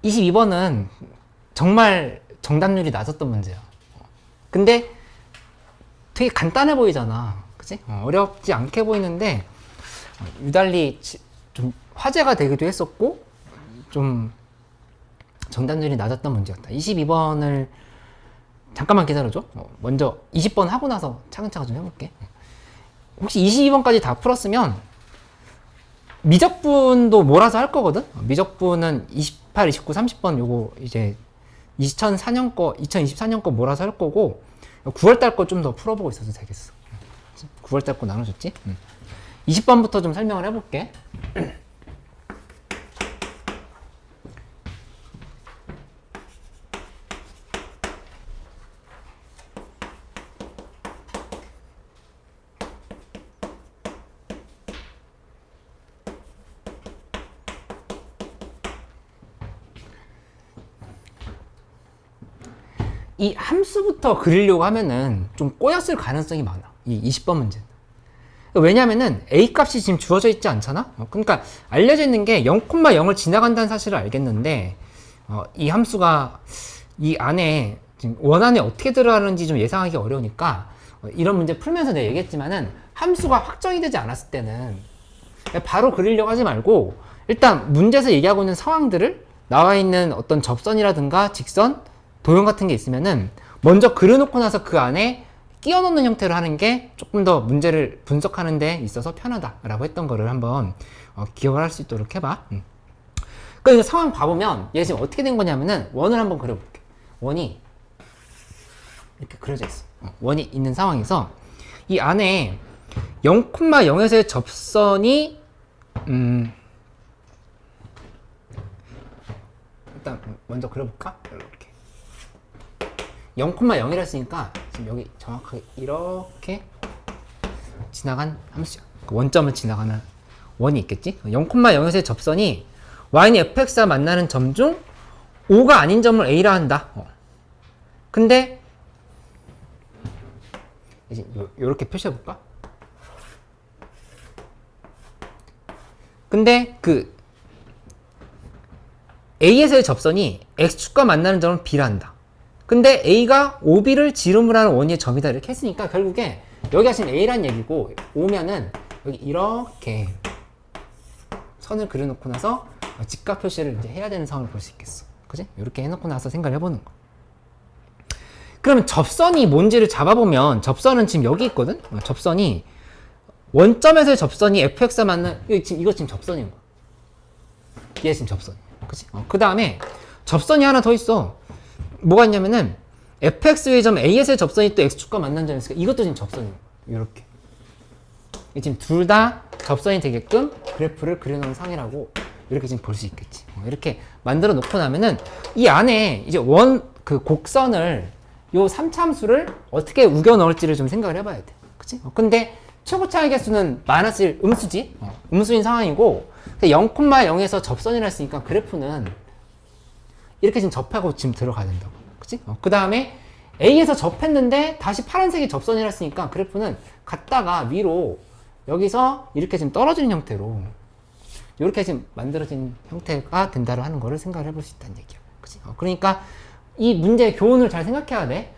22번은 정말 정답률이 낮았던 문제야. 근데 되게 간단해 보이잖아. 그치? 어렵지 않게 보이는데 유달리 좀 화제가 되기도 했었고, 좀 정답률이 낮았던 문제였다. 22번을 잠깐만 기다려줘. 먼저 20번 하고 나서 차근차근 좀 해볼게. 혹시 22번까지 다 풀었으면 미적분도 몰아서 할 거거든. 미적분은 28, 29, 30번 요거 이제 2004년 거, 2024년 거 몰아서 할 거고 9월달 거 좀 더 풀어보고 있어도 되겠어. 9월달 거 나눠줬지? 20번부터 좀 설명을 해볼게. 이 함수부터 그리려고 하면은 좀 꼬였을 가능성이 많아. 이 20번 문제는. 왜냐면은 A 값이 지금 주어져 있지 않잖아? 그러니까 알려져 있는 게 0,0을 지나간다는 사실을 알겠는데, 이 함수가 이 안에, 지금 원안에 어떻게 들어가는지 좀 예상하기 어려우니까, 이런 문제 풀면서 내가 얘기했지만은, 함수가 확정이 되지 않았을 때는, 바로 그리려고 하지 말고, 일단 문제에서 얘기하고 있는 상황들을 나와 있는 어떤 접선이라든가 직선, 도형 같은 게 있으면은 먼저 그려놓고 나서 그 안에 끼워 넣는 형태로 하는 게 조금 더 문제를 분석하는 데 있어서 편하다라고 했던 거를 한번 기억을 할 수 있도록 해봐. 그러니까 상황 봐보면 얘 지금 어떻게 된 거냐면은 원을 한번 그려볼게. 원이 이렇게 그려져 있어. 원이 있는 상황에서 이 안에 0,0에서의 접선이 일단 먼저 그려볼까? 이렇게 0,0이라 했으니까 지금 여기 정확하게 이렇게 지나간 함수야. 그 원점을 지나가는 원이 있겠지? 0,0에서의 접선이 y는 fx와 만나는 점 중 5가 아닌 점을 a라 한다. 근데 이제 요렇게 표시해볼까? 근데 그 a에서의 접선이 x축과 만나는 점을 b라 한다. 근데 A가 OB를 지름을 하는 원위의 점이다 이렇게 했으니까 결국에 여기가 지금 A란 얘기고 오면은 여기 이렇게 선을 그려놓고 나서 직각 표시를 이제 해야 되는 상황을 볼 수 있겠어. 그지? 이렇게 해놓고 나서 생각을 해보는 거. 그러면 접선이 뭔지를 잡아보면 접선은 지금 여기 있거든? 접선이 원점에서의 접선이 fx와 만나 이거 지금 접선인 거야. 얘 지금 접선. 그치? 그 다음에 접선이 하나 더 있어. 뭐가 있냐면은 fx의 점 a에서의 접선이 또 x축과 만난 점이 있으니까 이것도 지금 접선이에요. 이렇게 지금 둘 다 접선이 되게끔 그래프를 그려놓은 상이라고 이렇게 지금 볼 수 있겠지. 이렇게 만들어 놓고 나면은 이 안에 이제 그 곡선을 요 3차함수를 어떻게 우겨 넣을지를 좀 생각을 해봐야 돼. 그치? 근데 최고 차이 개수는 마이너스 1 음수지. 음수인 상황이고 0,0에서 접선이라 했으니까 그래프는 이렇게 지금 접하고 지금 들어가야 된다고. 그치? 그 다음에 A에서 접했는데 다시 파란색이 접선이라 했으니까 그래프는 갔다가 위로 여기서 이렇게 지금 떨어지는 형태로 이렇게 지금 만들어진 형태가 된다고 하는 거를 생각을 해볼 수 있다는 얘기야. 그치? 그러니까 이 문제의 교훈을 잘 생각해야 돼.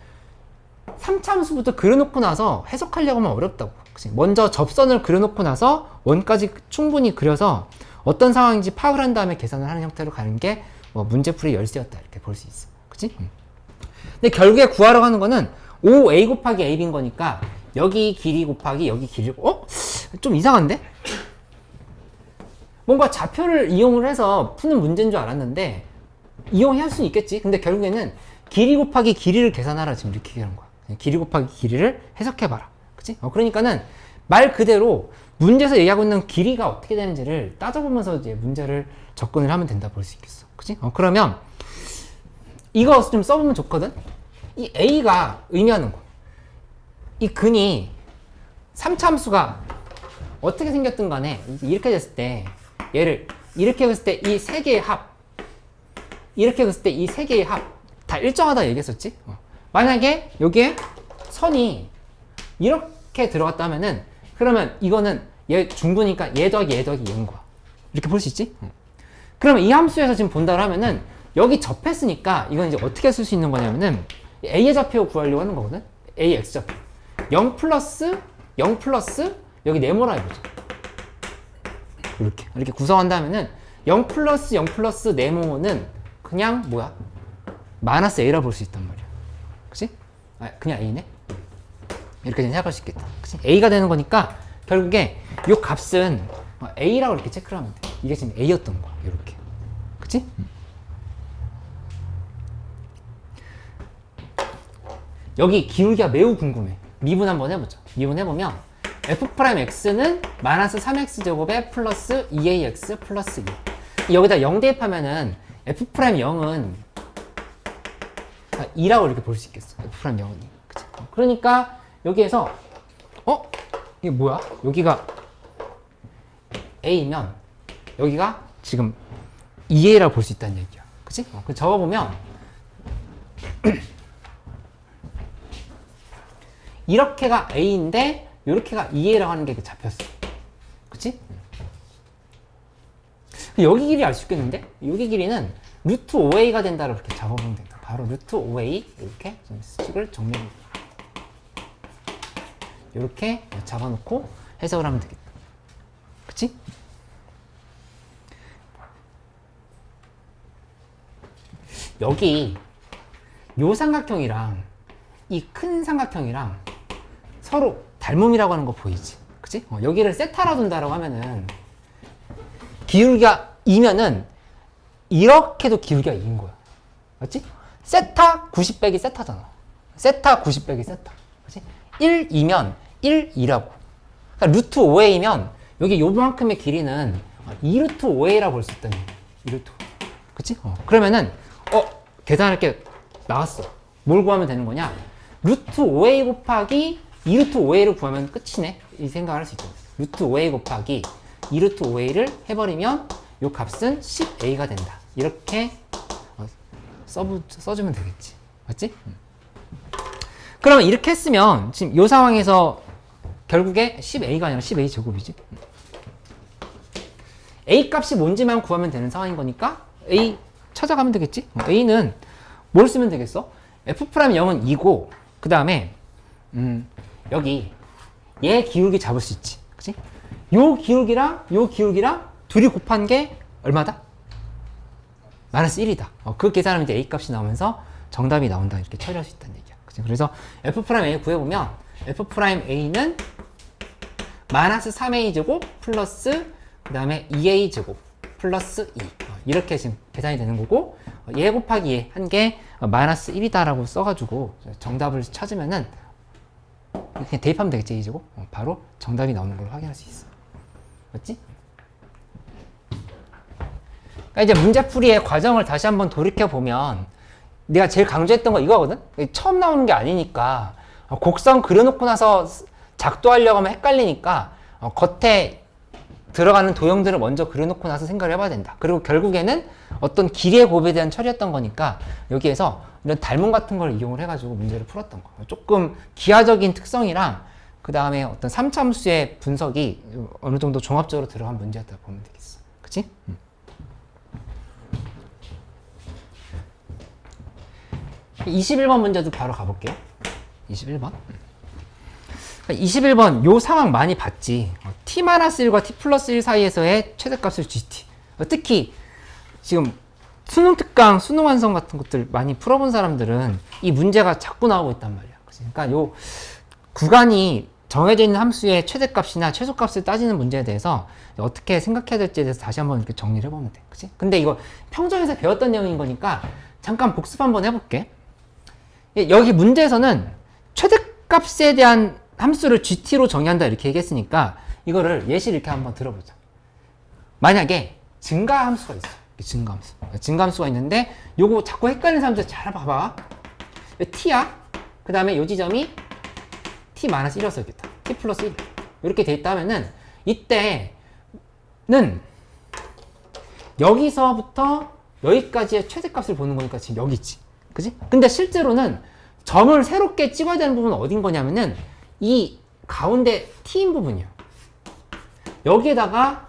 3차함수부터 그려놓고 나서 해석하려고 하면 어렵다고. 그치? 먼저 접선을 그려놓고 나서 원까지 충분히 그려서 어떤 상황인지 파악을 한 다음에 계산을 하는 형태로 가는 게 문제풀이 열쇠였다 이렇게 볼 수 있어. 그치? 근데 결국에 구하려고 하는 거는 5a 곱하기 ab인 거니까 여기 길이 곱하기 여기 길이 좀 이상한데? 뭔가 좌표를 이용을 해서 푸는 문제인 줄 알았는데 이용할 수는 있겠지. 근데 결국에는 길이 곱하기 길이를 계산하라 지금 이렇게 하는 거야. 길이 곱하기 길이를 해석해봐라. 그치? 그러니까는 말 그대로 문제에서 얘기하고 있는 길이가 어떻게 되는지를 따져보면서 이제 문제를 접근을 하면 된다 볼 수 있겠어. 그치? 그러면 이거 좀 써보면 좋거든? 이 A가 의미하는 거. 이 근이 3차함수가 어떻게 생겼든 간에 이렇게 됐을 때 얘를 이렇게 했을 때 이 세 개의 합 이렇게 했을 때 이 세 개의 합 다 일정하다 얘기했었지? 만약에 여기에 선이 이렇게 들어갔다 하면은 그러면 이거는 얘 중부니까 얘 더하기 얘 더하기 얘인 거야. 이렇게 볼 수 있지? 그러면 이 함수에서 지금 본다고 하면은 여기 접했으니까 이건 이제 어떻게 쓸 수 있는 거냐면은 A의 좌표 구하려고 하는 거거든? A X좌표 0 플러스 0 플러스 여기 네모라 해보자. 이렇게 구성한다면은 0 플러스 0 플러스 네모는 그냥 뭐야? 마이너스 A라 볼 수 있단 말이야. 그치? 그냥 A네? 이렇게 생각할 수 있겠다. 그치? A가 되는 거니까 결국에 이 값은 A라고 이렇게 체크를 하면 돼. 이게 지금 A였던 거야. 이렇게. 그치? 여기 기울기가 매우 궁금해. 미분 한번 해보자. 미분해보면 f'x는 마이너스 3x제곱에 플러스 2ax 플러스 2. 여기다 0 대입하면은 f'0은 2라고 이렇게 볼 수 있겠어. f'0은 2. 그치? 그러니까 여기에서 이게 뭐야? 여기가 a면 여기가 지금 2a라고 볼 수 있다는 얘기야. 그치? 그 적어보면 이렇게가 a인데 이렇게가 2a라고 하는 게 잡혔어. 그치? 여기 길이 알 수 있겠는데? 여기 길이는 루트 5a가 된다고 이렇게 잡아보면 된다. 바로 루트 5a 이렇게 식을 정리해. 이렇게 잡아놓고 해석을 하면 되겠다. 그치? 여기 요 삼각형이랑 이 큰 삼각형이랑 서로 닮음이라고 하는 거 보이지? 그치? 여기를 세타라 둔다라고 하면은 기울기가 2면은 이렇게도 기울기가 2인 거야. 맞지? 세타 90 빼기 세타잖아. 세타 90 빼기 세타. 그치? 1, 2면 1, 2라고. 그러니까 루트 5a면 여기 요만큼의 길이는 2루트 5a라고 볼 수 있다는 거야. 2루트 5. 그치? 그러면은 계산할 게 나왔어. 뭘 구하면 되는 거냐? 루트 5a 곱하기 2루트 5a를 구하면 끝이네. 이 생각을 할 수 있죠. 루트 5a 곱하기 2루트 5a를 해버리면 요 값은 10a가 된다. 이렇게 써주면 되겠지. 맞지? 그러면 이렇게 했으면 지금 요 상황에서 결국에 10a가 아니라 10a 제곱이지. a 값이 뭔지만 구하면 되는 상황인 거니까 a 찾아가면 되겠지. a는 뭘 쓰면 되겠어? f'0은 2고 그 다음에 여기 얘 기울기 잡을 수 있지. 그치? 요 기울기랑 둘이 곱한 게 얼마다? 마이너스 1이다. 그 계산하면 이제 a 값이 나오면서 정답이 나온다. 이렇게 처리할 수 있다는 얘기야. 그치? 그래서 f'a 구해보면 f'a는 마이너스 3a 제곱 플러스 그 다음에 2a 제곱 플러스 2 이렇게 지금 계산이 되는 거고 얘 곱하기 얘 한 게 마이너스 1이다 라고 써가지고 정답을 찾으면은 그냥 대입하면 되겠지. a 제곱 바로 정답이 나오는 걸 확인할 수 있어. 맞지? 그러니까 이제 문제풀이의 과정을 다시 한번 돌이켜보면 내가 제일 강조했던 거 이거거든? 처음 나오는 게 아니니까 곡선 그려놓고 나서 작도하려고 하면 헷갈리니까 겉에 들어가는 도형들을 먼저 그려놓고 나서 생각을 해봐야 된다. 그리고 결국에는 어떤 길이의 곱에 대한 처리였던 거니까 여기에서 이런 닮음 같은 걸 이용을 해가지고 문제를 풀었던 거. 조금 기하적인 특성이랑 그 다음에 어떤 3차함수의 분석이 어느 정도 종합적으로 들어간 문제였다 보면 되겠어. 그치? 21번 문제도 바로 가볼게요. 21번. 21번 요 상황 많이 봤지. t-1과 t+1 사이에서의 최대값을 gt. 특히 지금 수능 특강, 수능 완성 같은 것들 많이 풀어본 사람들은 이 문제가 자꾸 나오고 있단 말이야. 그러니까 요 구간이 정해져 있는 함수의 최대값이나 최소값을 따지는 문제에 대해서 어떻게 생각해야 될지에 대해서 다시 한번 이렇게 정리를 해보면 돼. 그치? 근데 이거 평정에서 배웠던 내용인 거니까 잠깐 복습 한번 해볼게. 여기 문제에서는 최대값에 대한 함수를 gt로 정의한다 이렇게 얘기했으니까 이거를 예시를 이렇게 한번 들어보자. 만약에 증가함수가 있어. 증가함수가 있는데 요거 자꾸 헷갈리는 사람들 잘 봐봐. t야. 그 다음에 요 지점이 t-1이라고 써야겠다. t 플러스 1 이렇게 돼 있다면은 이때는 여기서부터 여기까지의 최대값을 보는 거니까 지금 여기 있지. 그지? 근데 실제로는 점을 새롭게 찍어야 되는 부분은 어딘 거냐면은 이 가운데 t인 부분이야. 여기에다가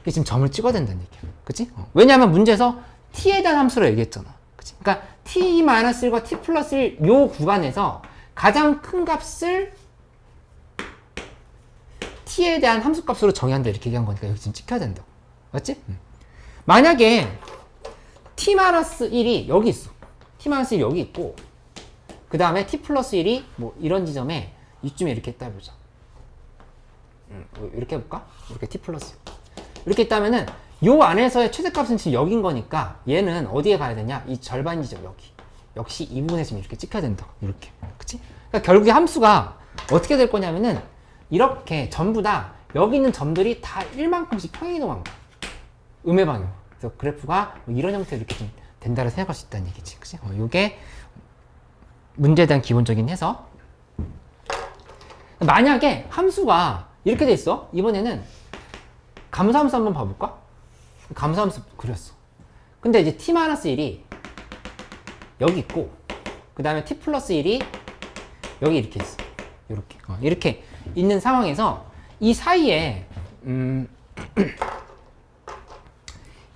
지금 점을 찍어야 된다는 얘기야. 그치? 왜냐하면 문제에서 t에 대한 함수로 얘기했잖아. 그치? 그러니까 t-1과 t 플러스 1 요 구간에서 가장 큰 값을 t에 대한 함수 값으로 정의한다 이렇게 얘기한 거니까 여기 지금 찍혀야 된다고. 맞지? 만약에 t-1이 여기 있어. t-1이 여기 있고 그 다음에 t 플러스 1이 뭐 이런 지점에 이쯤에 이렇게 있다 해보자. 이렇게 해볼까? 이렇게 t 플러스 이렇게 있다면은 요 안에서의 최대값은 지금 여긴 거니까 얘는 어디에 가야 되냐? 이 절반 지점 여기. 역시 이 부분에 지금 이렇게 찍혀야 된다. 이렇게. 그치? 그러니까 결국에 함수가 어떻게 될 거냐면은 이렇게 전부 다 여기 있는 점들이 다 1만큼씩 평행이동한 거야. 음의 방향. 그래서 그래프가 뭐 이런 형태로 이렇게 좀 된다고 생각할 수 있다는 얘기지. 그치? 요게 문제에 대한 기본적인 해석. 만약에 함수가 이렇게 돼 있어. 이번에는 감소함수 한번 봐볼까? 감소함수 그렸어. 근데 이제 t-1이 여기 있고, 그 다음에 t 플러스 1이 여기 이렇게 있어. 이렇게. 이렇게 있는 상황에서 이 사이에,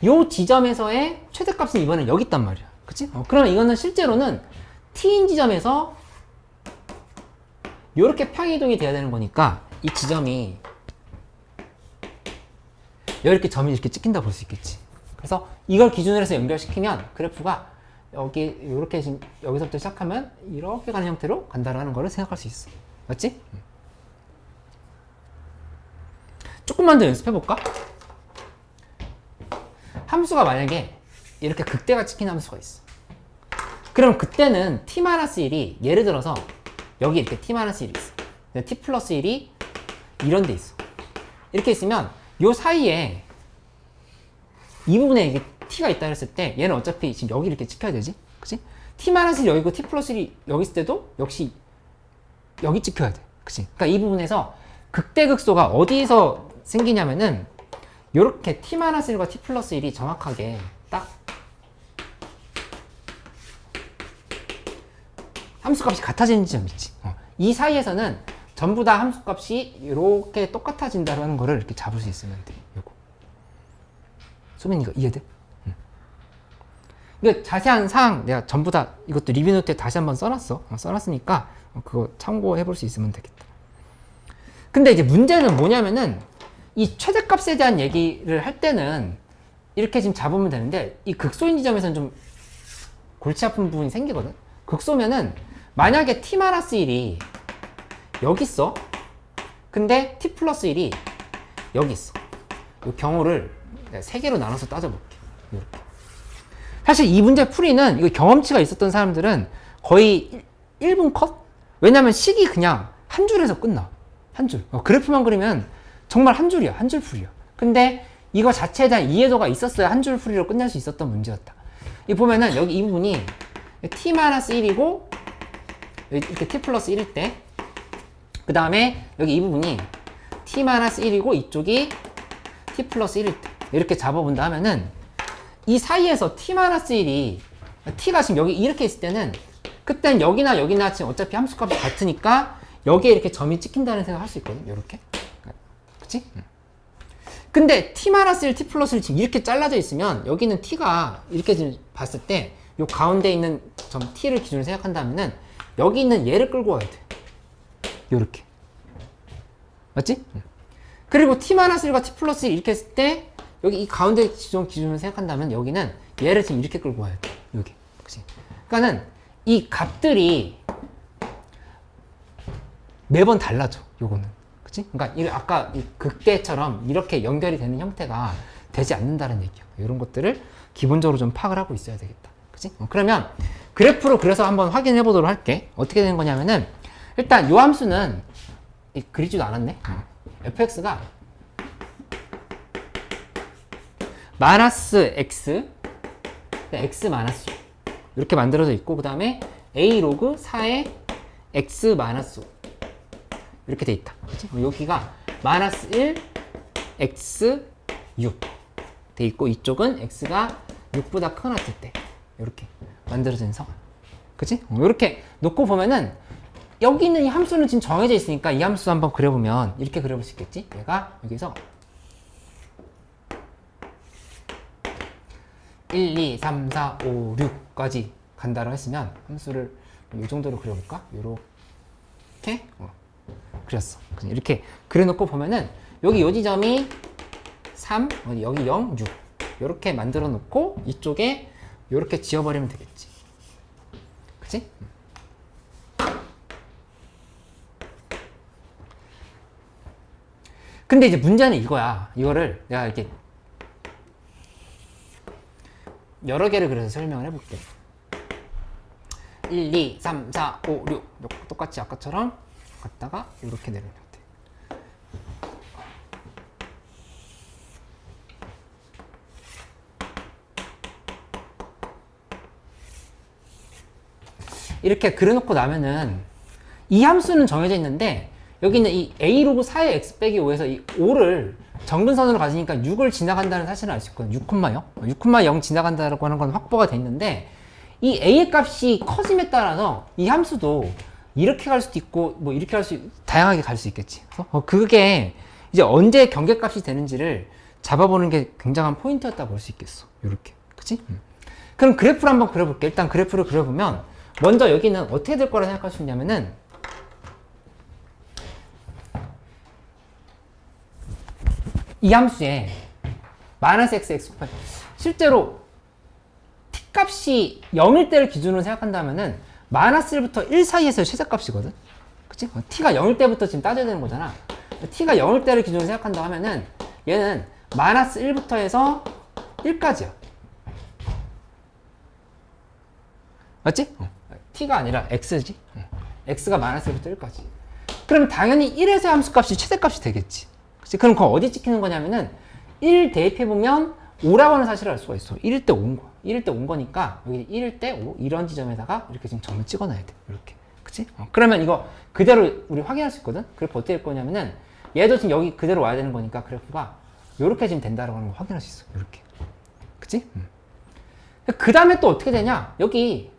요 지점에서의 최대값은 이번엔 여기 있단 말이야. 그치? 그러면 이거는 실제로는 t인 지점에서 요렇게 평이동이 돼야 되는 거니까 이 지점이 이렇게 점이 이렇게 찍힌다 볼 수 있겠지. 그래서 이걸 기준으로 해서 연결시키면 그래프가 여기 이렇게 지금 여기서부터 시작하면 이렇게 가는 형태로 간다라는 거를 생각할 수 있어. 맞지? 조금만 더 연습해 볼까? 함수가 만약에 이렇게 극대가 찍힌 함수가 있어. 그럼 그때는 t-1이 예를 들어서 여기 이렇게 t-1이 있어. t 플러스 1이 이런 데 있어. 이렇게 있으면 요 사이에 이 부분에 이게 t가 있다 했을 때 얘는 어차피 지금 여기 이렇게 찍혀야 되지. 그치? t-1이 여기고 t 플러스 1이 여기 있을 때도 역시 여기 찍혀야 돼. 그치? 그러니까 이 부분에서 극대극소가 어디서 생기냐면은 요렇게 t-1과 t 플러스 1이 정확하게 딱 함수값이 같아지는 지점이 있지. 이 사이에서는 전부 다 함수값이 이렇게 똑같아진다는 거를 이렇게 잡을 수 있으면 돼. 요거. 소민이 이거 이해돼? 이거 자세한 사항 내가 전부 다 이것도 리뷰 노트에 다시 한번 써놨어. 써놨으니까 그거 참고해 볼 수 있으면 되겠다. 근데 이제 문제는 뭐냐면은 이 최대값에 대한 얘기를 할 때는 이렇게 지금 잡으면 되는데 이 극소인 지점에서는 좀 골치 아픈 부분이 생기거든. 극소면은 만약에 t-1이 여기 있어. 근데 t 플러스 1이 여기 있어. 이 경우를 내가 3개로 나눠서 따져볼게. 이렇게. 사실 이 문제 풀이는 이거 경험치가 있었던 사람들은 거의 1분 컷? 왜냐면 식이 그냥 한 줄에서 끝나. 한 줄. 그래프만 그리면 정말 한 줄이야. 한 줄 풀이야. 근데 이거 자체에 대한 이해도가 있었어야 한 줄 풀이로 끝낼 수 있었던 문제였다. 이 보면은 여기 이 부분이 t-1이고 이렇게 t 플러스 1일 때 그 다음에 여기 이 부분이 t-1이고 이쪽이 t 플러스 1일 때 이렇게 잡아본다 하면은 이 사이에서 t-1이 t가 지금 여기 이렇게 있을 때는 그땐 여기나 여기나 지금 어차피 함수값이 같으니까 여기에 이렇게 점이 찍힌다는 생각을 할 수 있거든. 이렇게. 그치? 근데 t-1, t 플러스 1 지금 이렇게 잘라져 있으면 여기는 t가 이렇게 지금 봤을 때 요 가운데 있는 점 t를 기준으로 생각한다면은 여기 있는 얘를 끌고 와야 돼. 요렇게. 맞지? 그리고 t-1과 t 플러스 1 이렇게 했을 때 여기 이 가운데 기준으로 생각한다면 여기는 얘를 지금 이렇게 끌고 와야 돼. 여기. 그치? 그러니까는 이 값들이 매번 달라져. 요거는. 그치? 그러니까 아까 이 극대처럼 이렇게 연결이 되는 형태가 되지 않는다는 얘기야. 이런 것들을 기본적으로 좀 파악을 하고 있어야 되겠다. 그치? 그러면 그래프로 그래서 한번 확인해 보도록 할게. 어떻게 되는 거냐면은 일단 요 함수는 그리지도 않았네. fx가 마이너스 x x 마이너스 이렇게 만들어져 있고 그 다음에 a 로그 4의 x 마이너스 이렇게 돼 있다. 그치? 여기가 마이너스 1 x 6 돼 있고 이쪽은 x가 6보다 크거나 같을 때 이렇게 만들어진 상황. 그치? 이렇게 놓고 보면은 여기 있는 이 함수는 지금 정해져 있으니까 이 함수 한번 그려보면 이렇게 그려볼 수 있겠지? 얘가 여기서 1, 2, 3, 4, 5, 6까지 간다고 했으면 함수를 이 정도로 그려볼까? 요렇게 그렸어. 이렇게 그려놓고 보면은 여기 요 지점이 3, 여기 0, 6 요렇게 만들어 놓고 이쪽에 요렇게 지워버리면 되겠지. 그치? 근데 이제 문제는 이거야. 이거를 내가 이렇게 여러 개를 그래서 설명을 해볼게. 1, 2, 3, 4, 5, 6 똑같이 아까처럼 갔다가 이렇게 내려오는 형태. 이렇게 그려놓고 나면은 이 함수는 정해져 있는데 여기 있는 이 a 로그 4의 x 빼기 5에서 이 5를 정근선으로 가지니까 6을 지나간다는 사실을 알 수 있거든요. 6,0 6,0 지나간다고 하는 건 확보가 돼 있는데 이 a의 값이 커짐에 따라서 이 함수도 이렇게 갈 수도 있고 뭐 이렇게 다양하게 갈 수 있겠지. 그래서 그게 이제 언제 경계값이 되는지를 잡아보는 게 굉장한 포인트였다 볼 수 있겠어. 이렇게, 그치? 그럼 그래프를 한번 그려볼게. 일단 그래프를 그려보면 먼저 여기는 어떻게 될 거라 생각할 수 있냐면은 이 함수에 마이너스 x, x8 실제로 t 값이 0일 때를 기준으로 생각한다면은 마이너스 1부터 1 사이에서의 최대값이거든. 그치? t가 0일 때부터 지금 따져야 되는 거잖아. t가 0일 때를 기준으로 생각한다 하면은 얘는 마이너스 1부터 해서 1까지야. 맞지? t가 아니라 x지. x가 마이너스 1부터 1까지. 그럼 당연히 1에서의 함수값이 최대값이 되겠지. 그치? 그럼 그거 어디 찍히는 거냐면은 1 대입해보면 5라고 하는 사실을 알 수가 있어. 1일 때 5인 거야. 1일 때 5인 거니까 여기 1일 때 5 이런 지점에다가 이렇게 지금 점을 찍어놔야 돼. 이렇게. 그치? 그러면 이거 그대로 우리 확인할 수 있거든? 그래프 어떻게 될 거냐면은 얘도 지금 여기 그대로 와야 되는 거니까 그래프가 이렇게 지금 된다라고 하는 거 확인할 수 있어. 이렇게. 그치? 그 다음에 또 어떻게 되냐? 여기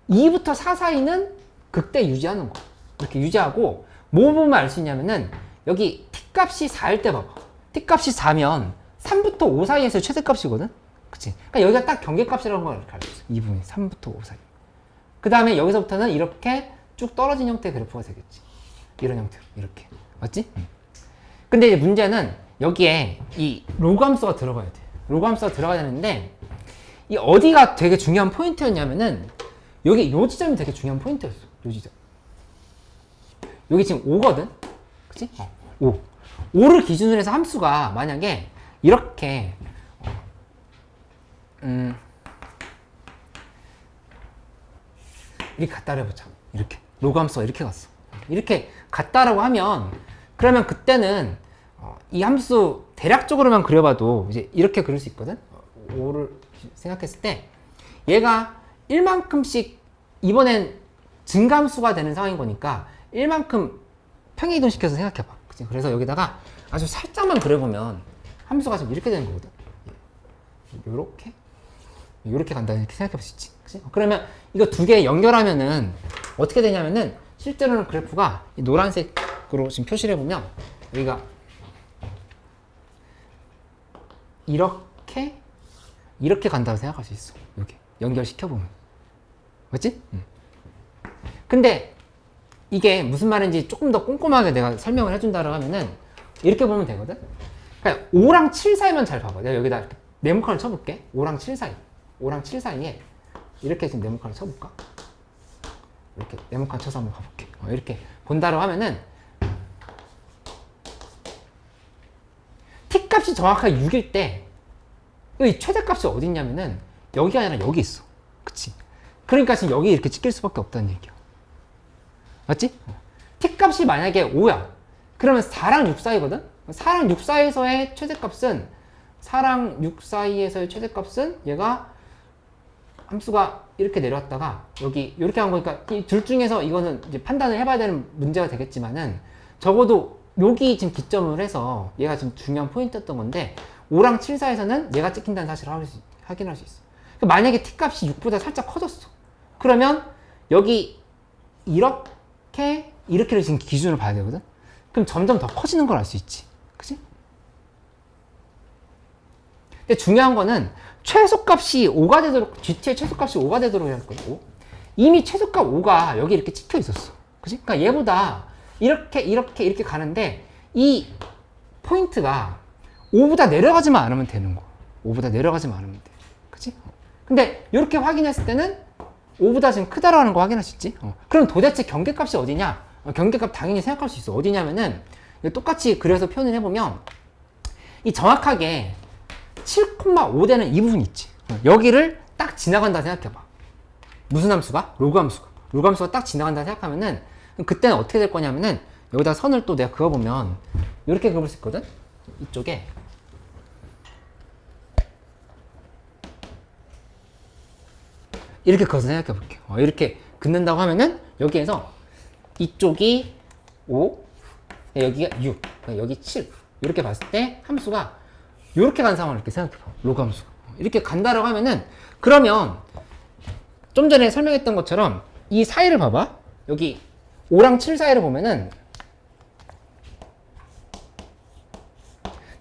2부터 4 사이는 극대 유지하는 거야. 이렇게 유지하고 뭐 보면 알 수 있냐면은 여기 t값이 4일 때 봐봐. t값이 4면 3부터 5 사이에서 최대값이거든? 그치? 그러니까 여기가 딱 경계값이라는 걸 알수 있어. 이 부분이 3부터 5 사이. 그 다음에 여기서부터는 이렇게 쭉 떨어진 형태의 그래프가 되겠지. 이런 형태로. 이렇게. 맞지? 근데 이제 문제는 여기에 이 로그 함수가 들어가야 돼. 로그 함수가 들어가야 되는데 이 어디가 되게 중요한 포인트였냐면은 여기 요 지점이 되게 중요한 포인트였어. 요 지점. 여기 지금 5거든? 그치? 5. 5를 기준으로 해서 함수가 만약에 이렇게 이렇게 갔다 해보자. 이렇게 로그 함수가 이렇게 갔어. 이렇게 갔다라고 하면 그러면 그때는 이 함수 대략적으로만 그려봐도 이제 이렇게 그릴 수 있거든. 5를 생각했을 때 얘가 1만큼씩 이번엔 증가함수가 되는 상황인 거니까 1만큼 평행이동시켜서 생각해봐. 그치? 그래서 여기다가 아주 살짝만 그려보면 함수가 좀 이렇게 되는 거거든. 요렇게 간다 이렇게 생각해 볼 수 있지. 그치? 그러면 이거 두 개 연결하면은 어떻게 되냐면은 실제로는 그래프가 이 노란색으로 지금 표시를 해보면 여기가 이렇게 간다고 생각할 수 있어. 여기 연결시켜보면. 맞지? 근데 이게 무슨 말인지 조금 더 꼼꼼하게 내가 설명을 해준다고 하면은 이렇게 보면 되거든? 그러니까 5랑 7 사이만 잘 봐봐. 내가 여기다 이렇게 네모칸을 쳐볼게. 5랑 7 사이. 5랑 7 사이에 이렇게 지금 네모칸을 쳐볼까? 이렇게 네모칸 쳐서 한번 봐볼게. 이렇게 본다고 하면은 t값이 정확하게 6일 때 이 최대값이 어디 있냐면은 여기가 아니라 여기 있어. 그치? 그러니까 지금 여기 이렇게 찍힐 수밖에 없다는 얘기야. 맞지? t값이 만약에 5야. 그러면 4랑 6 사이거든? 4랑 6 사이에서의 최대값은 4랑 6 사이에서의 최대값은 얘가 함수가 이렇게 내려왔다가 여기 이렇게 한 거니까 이 둘 중에서 이거는 이제 판단을 해봐야 되는 문제가 되겠지만은 적어도 여기 지금 기점을 해서 얘가 지금 중요한 포인트였던 건데 5랑 7 사이에서는 얘가 찍힌다는 사실을 확인할 수 있어. 그러니까 만약에 t값이 6보다 살짝 커졌어. 그러면 여기 이렇게를 지금 기준으로 봐야 되거든? 그럼 점점 더 커지는 걸 알 수 있지. 그치? 근데 중요한 거는 최소값이 5가 되도록, GT의 최소값이 5가 되도록 해야 할 거고, 이미 최소값 5가 여기 이렇게 찍혀 있었어. 그치? 그러니까 얘보다 이렇게 가는데, 이 포인트가 5보다 내려가지만 않으면 되는 거야. 5보다 내려가지만 않으면 돼. 그치? 근데 이렇게 확인했을 때는 5보다 지금 크다라는 거 확인할 수 있지? 그럼 도대체 경계값이 어디냐? 경계값 당연히 생각할 수 있어. 어디냐면은, 똑같이 그려서 표현을 해보면, 이 정확하게 7,5 되는 이 부분 있지. 여기를 딱 지나간다 생각해봐. 무슨 함수가? 로그 함수가. 요감수가 딱 지나간다 생각하면은 그때는 어떻게 될 거냐면은 여기다 선을 또 내가 그어보면 이렇게 그을 수 있거든. 이쪽에 이렇게 그어서 생각해 볼게요. 이렇게 긋는다고 하면은 여기에서 이쪽이 5, 여기가 6, 여기 7 이렇게 봤을 때 함수가 이렇게 간 상황을 이렇게 생각해 봐. 로그 함수가 이렇게 간다라고 하면은 그러면 좀 전에 설명했던 것처럼 이 사이를 봐봐. 여기 5랑 7 사이를 보면은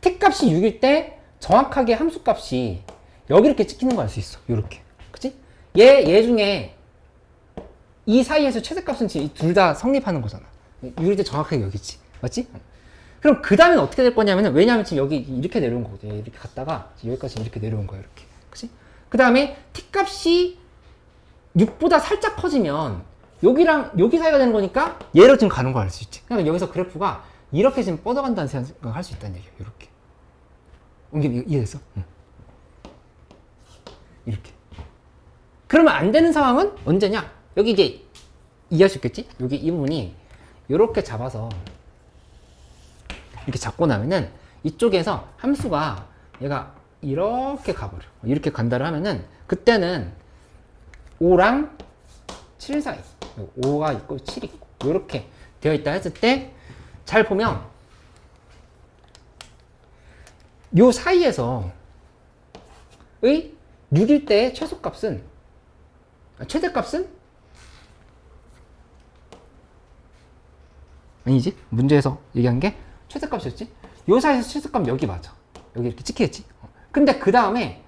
t 값이 6일 때 정확하게 함수 값이 여기 이렇게 찍히는 거 알 수 있어. 이렇게. 그치? 얘 중에 이 사이에서 최대값은 둘 다 성립하는 거잖아. 6일 때 정확하게 여기지. 맞지? 그럼 그 다음엔 어떻게 될 거냐면은, 왜냐면 지금 여기 이렇게 내려온 거거든. 이렇게 갔다가 여기까지 이렇게 내려온 거야. 이렇게. 그치? 그 다음에 t 값이 6보다 살짝 커지면 여기랑 여기 사이가 되는 거니까 얘로 지금 가는 거 알 수 있지. 그러니까 여기서 그래프가 이렇게 지금 뻗어간다는 생각을 할 수 있다는 얘기야. 이렇게. 이해됐어? 응. 이렇게. 그러면 안 되는 상황은 언제냐? 여기 이제 이해할 수 있겠지? 여기 이 부분이 이렇게 잡아서 이렇게 잡고 나면은 이쪽에서 함수가 얘가 이렇게 가버려. 이렇게 간다를 하면은 그때는 5랑 7 사이, 5가 있고 7이 있고 이렇게 되어 있다 했을 때 잘 보면 요 사이에서 의 6일 때의 최소값은 최대값은 아니지? 문제에서 얘기한 게 최대값이었지? 요 사이에서 최대값 여기 맞아. 여기 이렇게 찍히겠지? 근데 그 다음에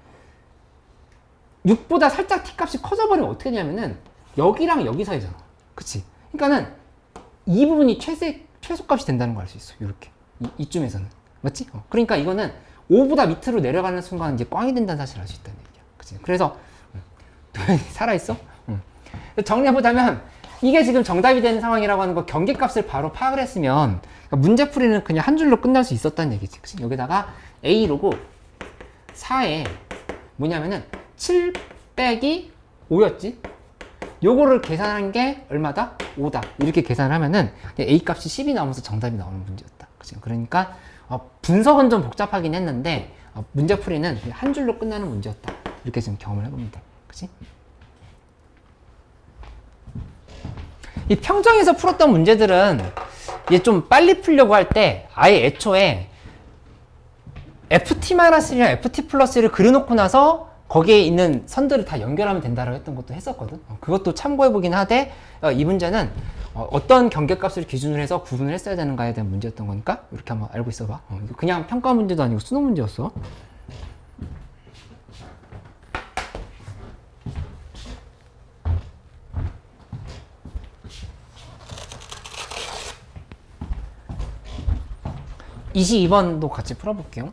6보다 살짝 t값이 커져버리면 어떻게 되냐면은 여기랑 여기 사이잖아. 그치? 그러니까는 이 부분이 최소값이 된다는 걸 알 수 있어. 이렇게. 이쯤에서는. 맞지? 그러니까 이거는 5보다 밑으로 내려가는 순간 이제 꽝이 된다는 사실을 알 수 있다는 얘기야. 그치? 그래서 살아있어? 정리해보자면 이게 지금 정답이 되는 상황이라고 하는 거 경계값을 바로 파악을 했으면 그러니까 문제풀이는 그냥 한 줄로 끝날 수 있었다는 얘기지. 그치? 여기다가 A 로고 4에 뭐냐면은 7 빼기 5였지? 요거를 계산한 게 얼마다? 5다. 이렇게 계산을 하면은 A 값이 10이 나오면서 정답이 나오는 문제였다. 그치? 그러니까 분석은 좀 복잡하긴 했는데 문제풀이는 한 줄로 끝나는 문제였다. 이렇게 지금 경험을 해봅니다. 그치? 이 평정에서 풀었던 문제들은 이제 좀 빨리 풀려고 할 때 아예 애초에 FT-1이랑 FT+를 그려놓고 나서 거기에 있는 선들을 다 연결하면 된다라고 했던 것도 했었거든. 그것도 참고해보긴 하되 이 문제는 어떤 경계값을 기준으로 해서 구분을 했어야 되는가에 대한 문제였던 거니까 이렇게 한번 알고 있어봐. 이거 그냥 평가 문제도 아니고 수능 문제였어. (22번도) 같이 풀어볼게요.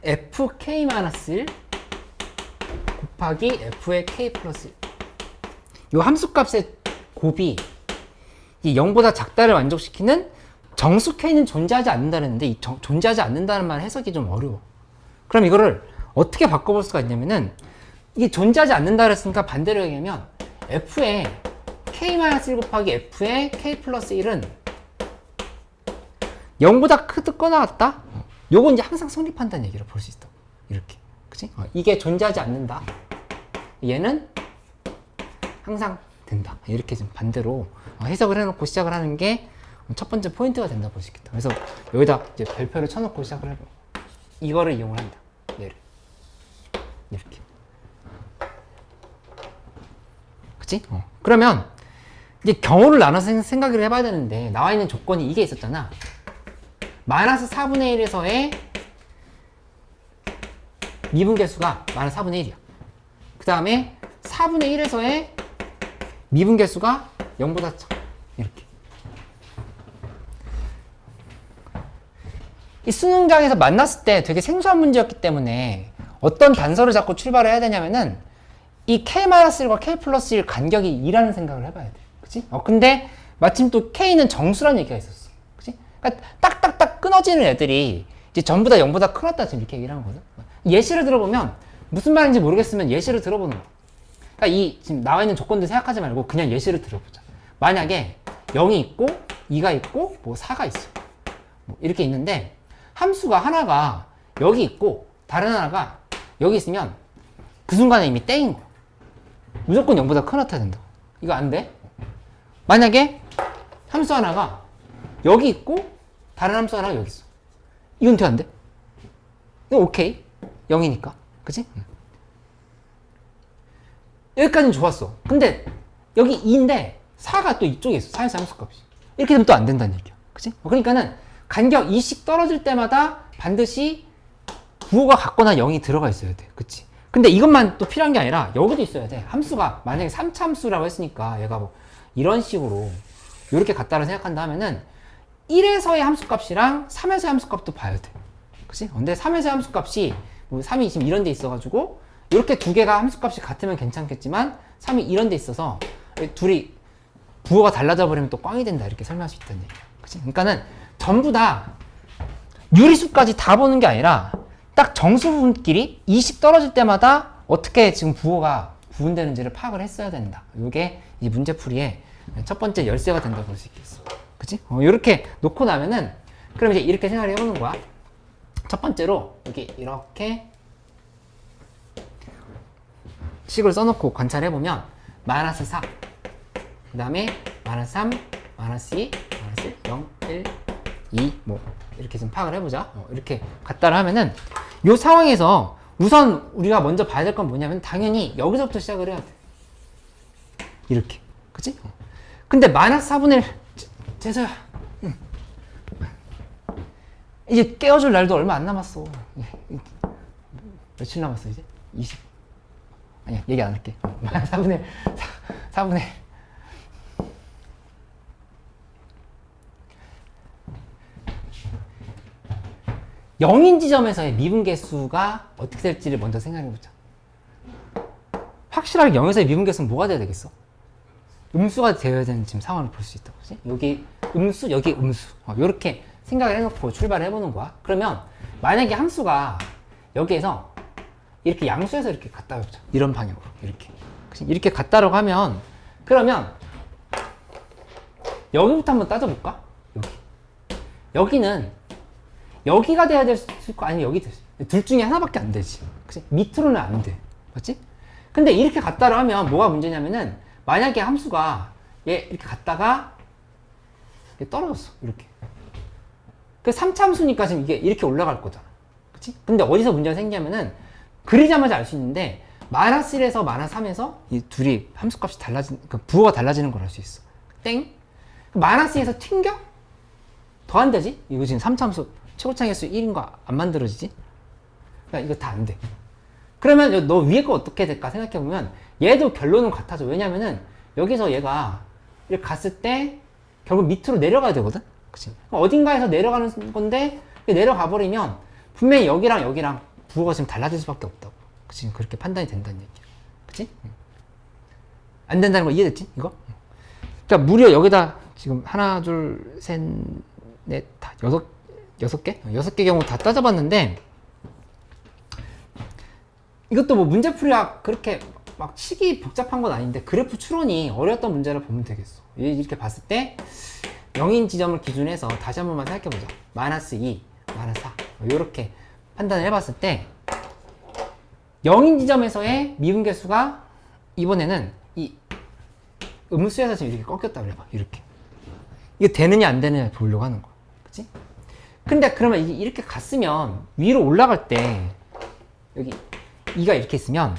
fk-1 곱하기 f의 k 플러스 1. 이 함수값의 곱이 이 0보다 작다를 만족시키는 정수 k는 존재하지 않는다는데 이 존재하지 않는다는 말 해석이 좀 어려워. 그럼 이거를 어떻게 바꿔볼 수가 있냐면은 이게 존재하지 않는다 그랬으니까 반대로 얘기하면 f의 k-1 곱하기 f의 k 플러스 1은 0보다 크거나 같다? 요건 이제 항상 성립한다는 얘기를 볼 수 있어. 이렇게. 그치? 이게 존재하지 않는다. 얘는 항상 된다. 이렇게 좀 반대로 해석을 해놓고 시작을 하는 게 첫 번째 포인트가 된다 볼 수 있겠다. 그래서 여기다 이제 별표를 쳐놓고 시작을 해봐. 이거를 이용을 한다. 얘를. 이렇게. 그치? 그러면 이제 경우를 나눠서 생각을 해봐야 되는데 나와 있는 조건이 이게 있었잖아. 마이너스 4분의 1에서의 미분계수가 마이너스 4분의 1이야. 그 다음에 4분의 1에서의 미분계수가 0보다 작아. 이렇게. 이 수능장에서 만났을 때 되게 생소한 문제였기 때문에 어떤 단서를 잡고 출발을 해야 되냐면은 이 K-1과 K+1 간격이 2라는 생각을 해봐야 돼. 그치? 근데 마침 또 K는 정수라는 얘기가 있었어. 그치? 그러니까 딱딱딱 끊어지는 애들이 이제 전부 다 0보다 크다 지금 이렇게 얘기를 하는 거거든. 예시를 들어보면 무슨 말인지 모르겠으면 예시를 들어보는 거야. 그러니까 이 지금 나와 있는 조건들 생각하지 말고 그냥 예시를 들어보자. 만약에 0이 있고 2가 있고 뭐 4가 있어. 뭐 이렇게 있는데 함수가 하나가 여기 있고 다른 하나가 여기 있으면 그 순간에 이미 땡인 거야. 무조건 0보다 큰 나타야 된다. 이거 안 돼. 만약에 함수 하나가 여기 있고 다른 함수 하나가 여기 있어. 이건 돼, 안 돼? 이거 오케이. 0이니까. 그치? 여기까지는 좋았어. 근데 여기 2인데 4가 또 이쪽에 있어. 4에서 함수값이. 이렇게 되면 또 안 된다는 얘기야. 그치? 그러니까는 간격 2씩 떨어질 때마다 반드시 부호가 같거나 0이 들어가 있어야 돼. 그치? 근데 이것만 또 필요한 게 아니라 여기도 있어야 돼. 함수가 만약에 3차 함수라고 했으니까 얘가 뭐 이런 식으로 이렇게 같다고 생각한다 하면은 1에서의 함수값이랑 3에서의 함수값도 봐야 돼. 그치? 근데 3에서의 함수값이 뭐 3이 지금 이런 데 있어가지고 이렇게 두 개가 함수값이 같으면 괜찮겠지만 3이 이런 데 있어서 둘이 부호가 달라져 버리면 또 꽝이 된다 이렇게 설명할 수 있다는 얘기야. 그치? 그러니까는 전부 다 유리수까지 다 보는 게 아니라 딱 정수 부분끼리 2씩 떨어질 때마다 어떻게 지금 부호가 구분되는지를 파악을 했어야 된다. 이게 이 문제풀이의 첫 번째 열쇠가 된다고 볼 수 있겠어. 그치? 이렇게 놓고 나면은 그럼 이제 이렇게 생각을 해보는 거야. 첫 번째로 여기 이렇게 식을 써놓고 관찰해보면 마이너스 4, 그 다음에 마이너스 3, 마이너스 2, 마이너스 0, 1, 2, 뭐 이렇게 좀 파악을 해보자. 이렇게 갖다를 하면은 이 상황에서 우선 우리가 먼저 봐야 될 건 뭐냐면 당연히 여기서부터 시작을 해야 돼. 이렇게. 그치? 근데 마이너스 4분의 1 재서야 이제 깨워줄 날도 얼마 안 남았어. 며칠 남았어 이제? 20 아니야 얘기 안 할게. 마이너스 4분의 1 4분의 1 0인 지점에서의 미분계수가 어떻게 될지를 먼저 생각해보자. 확실하게 0에서의 미분계수는 뭐가 돼야 되겠어? 음수가 되어야 되는 지금 상황을 볼 수 있다고. 그치? 여기 음수, 여기 음수. 이렇게 생각을 해놓고 출발을 해보는 거야. 그러면 만약에 함수가 여기에서 이렇게 양수에서 이렇게 갔다 오자. 이런 방향으로. 이렇게. 그치? 이렇게 갔다라고 하면 그러면 여기부터 한번 따져볼까? 여기. 여기는 여기가 돼야 될 수 있고 아니면 여기 될 수 있고 둘 중에 하나밖에 안 되지. 그치? 밑으로는 안 돼. 맞지? 근데 이렇게 갔다라 하면 뭐가 문제냐면은 만약에 함수가 얘 이렇게 갔다가 떨어졌어. 이렇게. 그 3차 함수니까 지금 이게 이렇게 올라갈 거잖아. 그치? 근데 어디서 문제가 생기냐면은 그리자마자 알 수 있는데 마이너스 1에서 마이너스 3에서 이 둘이 함수값이 달라진, 그 부호가 달라지는 걸 알 수 있어. 땡? 마이너스 2에서 튕겨? 더 안 되지? 이거 지금 3차 함수 최고차계수 1인 거 안 만들어지지? 그러니까 이거 다 안 돼. 그러면 너 위에 거 어떻게 될까 생각해보면 얘도 결론은 같아져. 왜냐면은 여기서 얘가 이렇게 갔을 때 결국 밑으로 내려가야 되거든? 그치? 어딘가에서 내려가는 건데 내려가 버리면 분명히 여기랑 여기랑 부호가 지금 달라질 수밖에 없다고. 그치? 그렇게 판단이 된다는 얘기야. 그치? 안 된다는 거 이해됐지? 이거? 그러니까 무려 여기다 지금 하나, 둘, 셋, 넷, 다 여섯 개? 6개 경우 다 따져봤는데 이것도 뭐 문제풀이가 그렇게 막 치기 복잡한 건 아닌데 그래프 추론이 어려웠던 문제를 보면 되겠어. 이렇게 봤을 때 0인 지점을 기준해서 다시 한 번만 생각해보자. 마이너스 2, 마이너스 4 이렇게 판단을 해봤을 때 0인 지점에서의 미분계수가 이번에는 이 음수에서 지금 이렇게 꺾였다 그래봐. 이렇게. 이게 되느냐 안 되느냐 보려고 하는 거야. 그치? 근데 그러면 이게 이렇게 갔으면 위로 올라갈 때 여기 2가 이렇게 있으면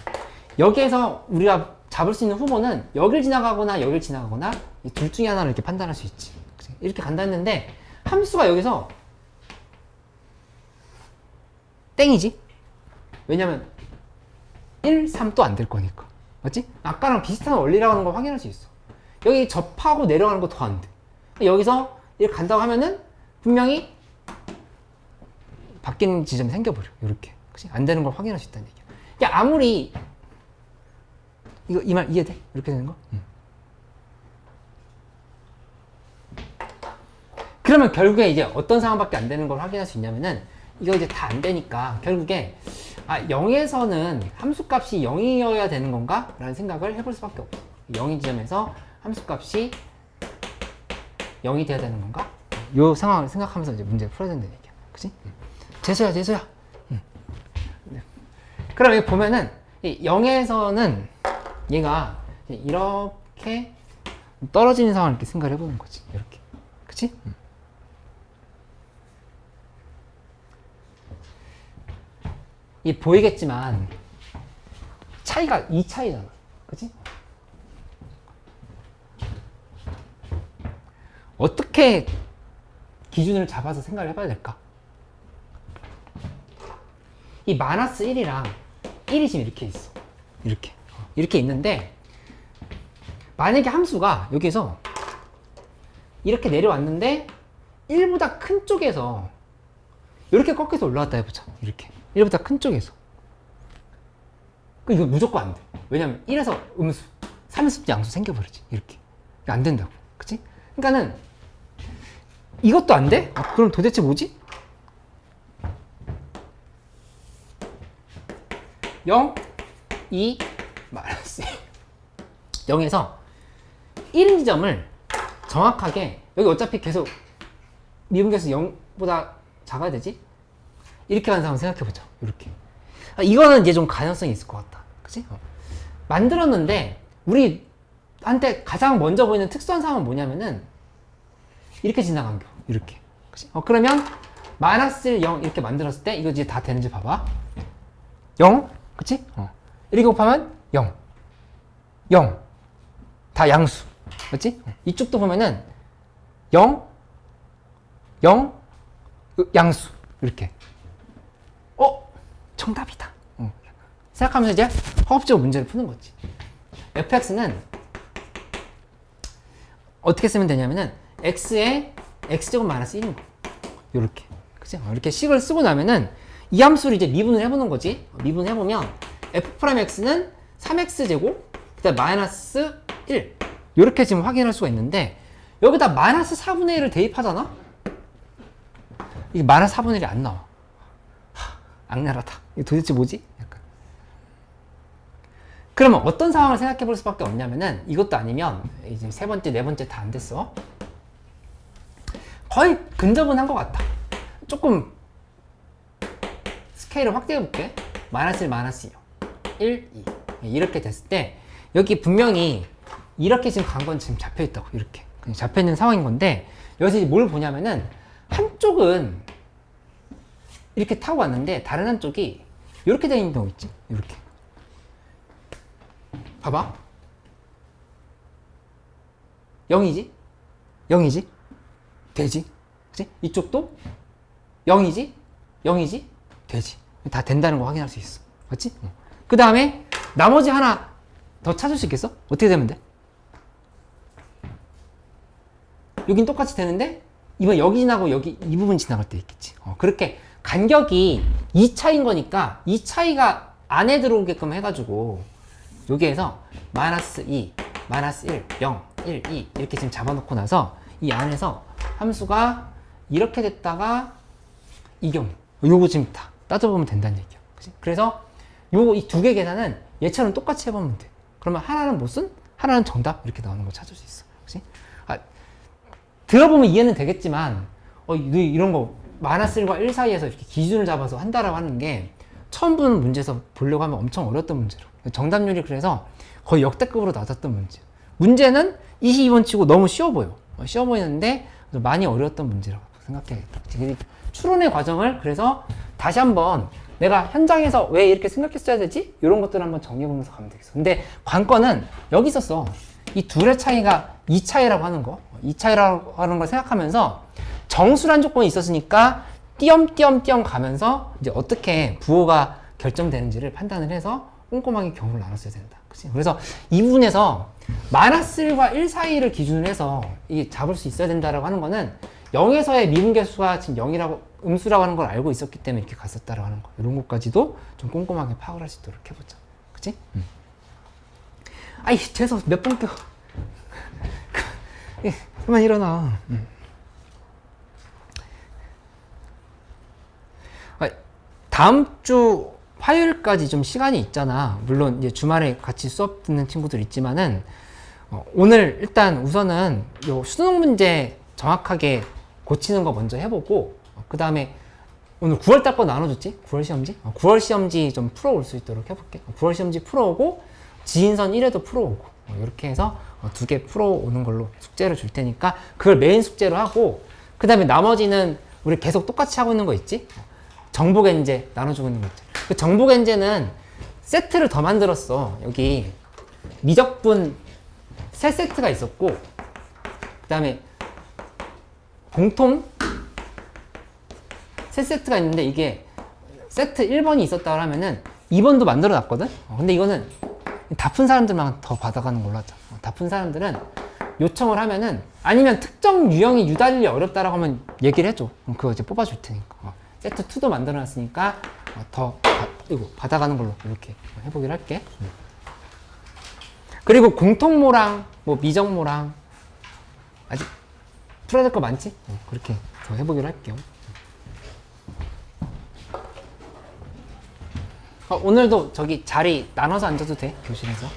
여기에서 우리가 잡을 수 있는 후보는 여길 지나가거나 여길 지나가거나 이 둘 중에 하나를 이렇게 판단할 수 있지. 그치? 이렇게 간다 했는데 함수가 여기서 땡이지. 왜냐면 1, 3 또 안 될 거니까. 맞지? 아까랑 비슷한 원리라고 하는 걸 확인할 수 있어. 여기 접하고 내려가는 거 더 안 돼. 여기서 이렇게 간다고 하면은 분명히 바뀌는 지점이 생겨버려. 이렇게. 그치? 안 되는 걸 확인할 수 있다는 얘기야. 그러니까 아무리 이 말 이해돼? 이렇게 되는 거? 그러면 결국에 이제 어떤 상황밖에 안 되는 걸 확인할 수 있냐면은 이거 이제 다 안 되니까 결국에 0에서는 함수값이 0이어야 되는 건가? 라는 생각을 해볼 수밖에 없어. 0인 지점에서 함수값이 0이 돼야 되는 건가? 요 상황을 생각하면서 이제 문제를 풀어야 된다는 얘기야. 그치? 재수야. 그럼 여기 보면은 0에서는 얘가 이렇게 떨어지는 상황을 이렇게 생각을 해보는 거지. 이렇게. 그치? 이 보이겠지만 차이가 이 차이잖아. 그치? 어떻게 기준을 잡아서 생각을 해봐야 될까? 이 마이너스 1이랑 1이 지금 이렇게 있어. 이렇게 있는데 만약에 함수가 여기서 이렇게 내려왔는데 1보다 큰 쪽에서 이렇게 꺾여서 올라왔다 해보자. 이렇게 1보다 큰 쪽에서 이거 무조건 안 돼. 왜냐면 1에서 음수 3수 양수 생겨버리지. 이렇게 안 된다고. 그치? 그러니까는 이것도 안 돼? 그럼 도대체 뭐지? 0, 2, 마이너스 0에서 1인 지점을 정확하게 여기 어차피 계속 미분계수 0보다 작아야 되지? 이렇게 가는 상황 생각해보자. 이렇게. 이거는 이제 좀 가능성이 있을 것 같다. 그치? 만들었는데 우리한테 가장 먼저 보이는 특수한 상황은 뭐냐면은 이렇게 지나간 거. 이렇게. 그치? 그러면 마이너스 1, 0 이렇게 만들었을 때 이거 이제 다 되는지 봐봐. 0. 그치? 이렇게 곱하면 0. 0. 다 양수. 그치? 이쪽도 보면은 0, 0, 양수. 이렇게. 정답이다. 생각하면서 이제 허겁지겁 문제를 푸는 거지. fx는 어떻게 쓰면 되냐면은 x에 x제곱 마이너스 1인 거. 요렇게. 그치? 이렇게 식을 쓰고 나면은 이 함수를 이제 미분을 해보는 거지. 미분해보면 f'x는 3x제곱 그 다음 마이너스 1 요렇게 지금 확인할 수가 있는데 여기다 마이너스 4분의 1을 대입하잖아? 이게 마이너스 4분의 1이 안 나와. 악랄하다. 이게 도대체 뭐지? 약간. 그러면 어떤 상황을 생각해 볼 수밖에 없냐면은 이것도 아니면 이제 세 번째, 네 번째 다 안 됐어. 거의 근접은 한 것 같다. 조금 스케일을 확대해 볼게. 마이너스 1, 마이너스 1, 2 이렇게 됐을 때 여기 분명히 이렇게 지금 간 건 지금 잡혀 있다고. 이렇게 잡혀 있는 상황인 건데 여기서 이제 뭘 보냐면은 한쪽은 이렇게 타고 왔는데 다른 한쪽이 이렇게 되어 있는 경우 있지. 이렇게 봐봐. 0이지? 0이지? 되지? 그치? 이쪽도 0이지? 0이지? 되지. 다 된다는 거 확인할 수 있어. 맞지? 그 다음에 나머지 하나 더 찾을 수 있겠어? 어떻게 되면 돼? 여긴 똑같이 되는데 이번 여기 지나고 여기 이 부분 지나갈 때 있겠지. 그렇게 간격이 2차인 거니까 이 차이가 안에 들어오게끔 해가지고 여기에서 마이너스 2, 마이너스 1, 0, 1, 2 이렇게 지금 잡아놓고 나서 이 안에서 함수가 이렇게 됐다가 이 경우 요거 지금 다 따져보면 된다는 얘기야. 그치? 그래서 요거 이 두 개 계산은 얘처럼 똑같이 해보면 돼. 그러면 하나는 무슨? 하나는 정답 이렇게 나오는 거 찾을 수 있어. 그치? 들어보면 이해는 되겠지만 이런 거 마이너스 1과 1 사이에서 이렇게 기준을 잡아서 한다라고 하는 게 처음 보는 문제에서 보려고 하면 엄청 어려웠던 문제로 정답률이 그래서 거의 역대급으로 낮았던 문제. 문제는 22번 치고 너무 쉬워 보여. 쉬워 보이는데 많이 어려웠던 문제라고 생각해야겠다. 추론의 과정을 그래서 다시 한번 내가 현장에서 왜 이렇게 생각했어야 되지? 이런 것들을 한번 정리해보면서 가면 되겠어. 근데 관건은 여기 있었어. 이 둘의 차이가 2차이라고 하는 거. 2차이라고 하는 걸 생각하면서 정수란 조건이 있었으니까 띄엄띄엄띄엄 가면서 이제 어떻게 부호가 결정되는지를 판단을 해서 꼼꼼하게 경우를 나눴어야 된다. 그치? 그래서 이 부분에서 마이너스 1과 1 사이를 기준으로 해서 이 잡을 수 있어야 된다라고 하는 거는 0에서의 미분계수가 지금 0이라고 음수라고 하는 걸 알고 있었기 때문에 이렇게 갔었다라고 하는 거. 이런 것까지도 좀 꼼꼼하게 파악을 할 수 있도록 해보자. 그치? 아이, 재수 몇 번 껴. 그만 일어나. 다음 주 화요일까지 좀 시간이 있잖아. 물론 이제 주말에 같이 수업 듣는 친구들 있지만은 오늘 일단 우선은 요 수능 문제 정확하게 고치는 거 먼저 해보고 그 다음에 오늘 9월달 거 나눠줬지? 9월 시험지? 9월 시험지 좀 풀어올 수 있도록 해볼게. 9월 시험지 풀어오고 지인선 1회도 풀어오고 이렇게 해서 2개 풀어오는 걸로 숙제를 줄 테니까 그걸 메인 숙제로 하고 그 다음에 나머지는 우리 계속 똑같이 하고 있는 거 있지? 정보겐제 나눠주고 있는 거 있지? 그 정보겐제는 세트를 더 만들었어. 여기 미적분 3세트가 있었고 그 다음에 공통 3세트가 있는데 이게 세트 1번이 있었다고 하면은 2번도 만들어 놨거든? 근데 이거는 다 푼 사람들만 더 받아가는 걸로 하자. 다 푼 사람들은 요청을 하면은 아니면 특정 유형이 유달리 어렵다라고 하면 얘기를 해줘. 그럼 그거 이제 뽑아줄 테니까. 세트 2도 만들어 놨으니까 더 받아가는 걸로 이렇게 해보기로 할게. 그리고 공통모랑 뭐 미적모랑 아직 풀어야 될 거 많지? 그렇게 더 해보기로 할게요. 오늘도 저기 자리 나눠서 앉아도 돼, 교실에서.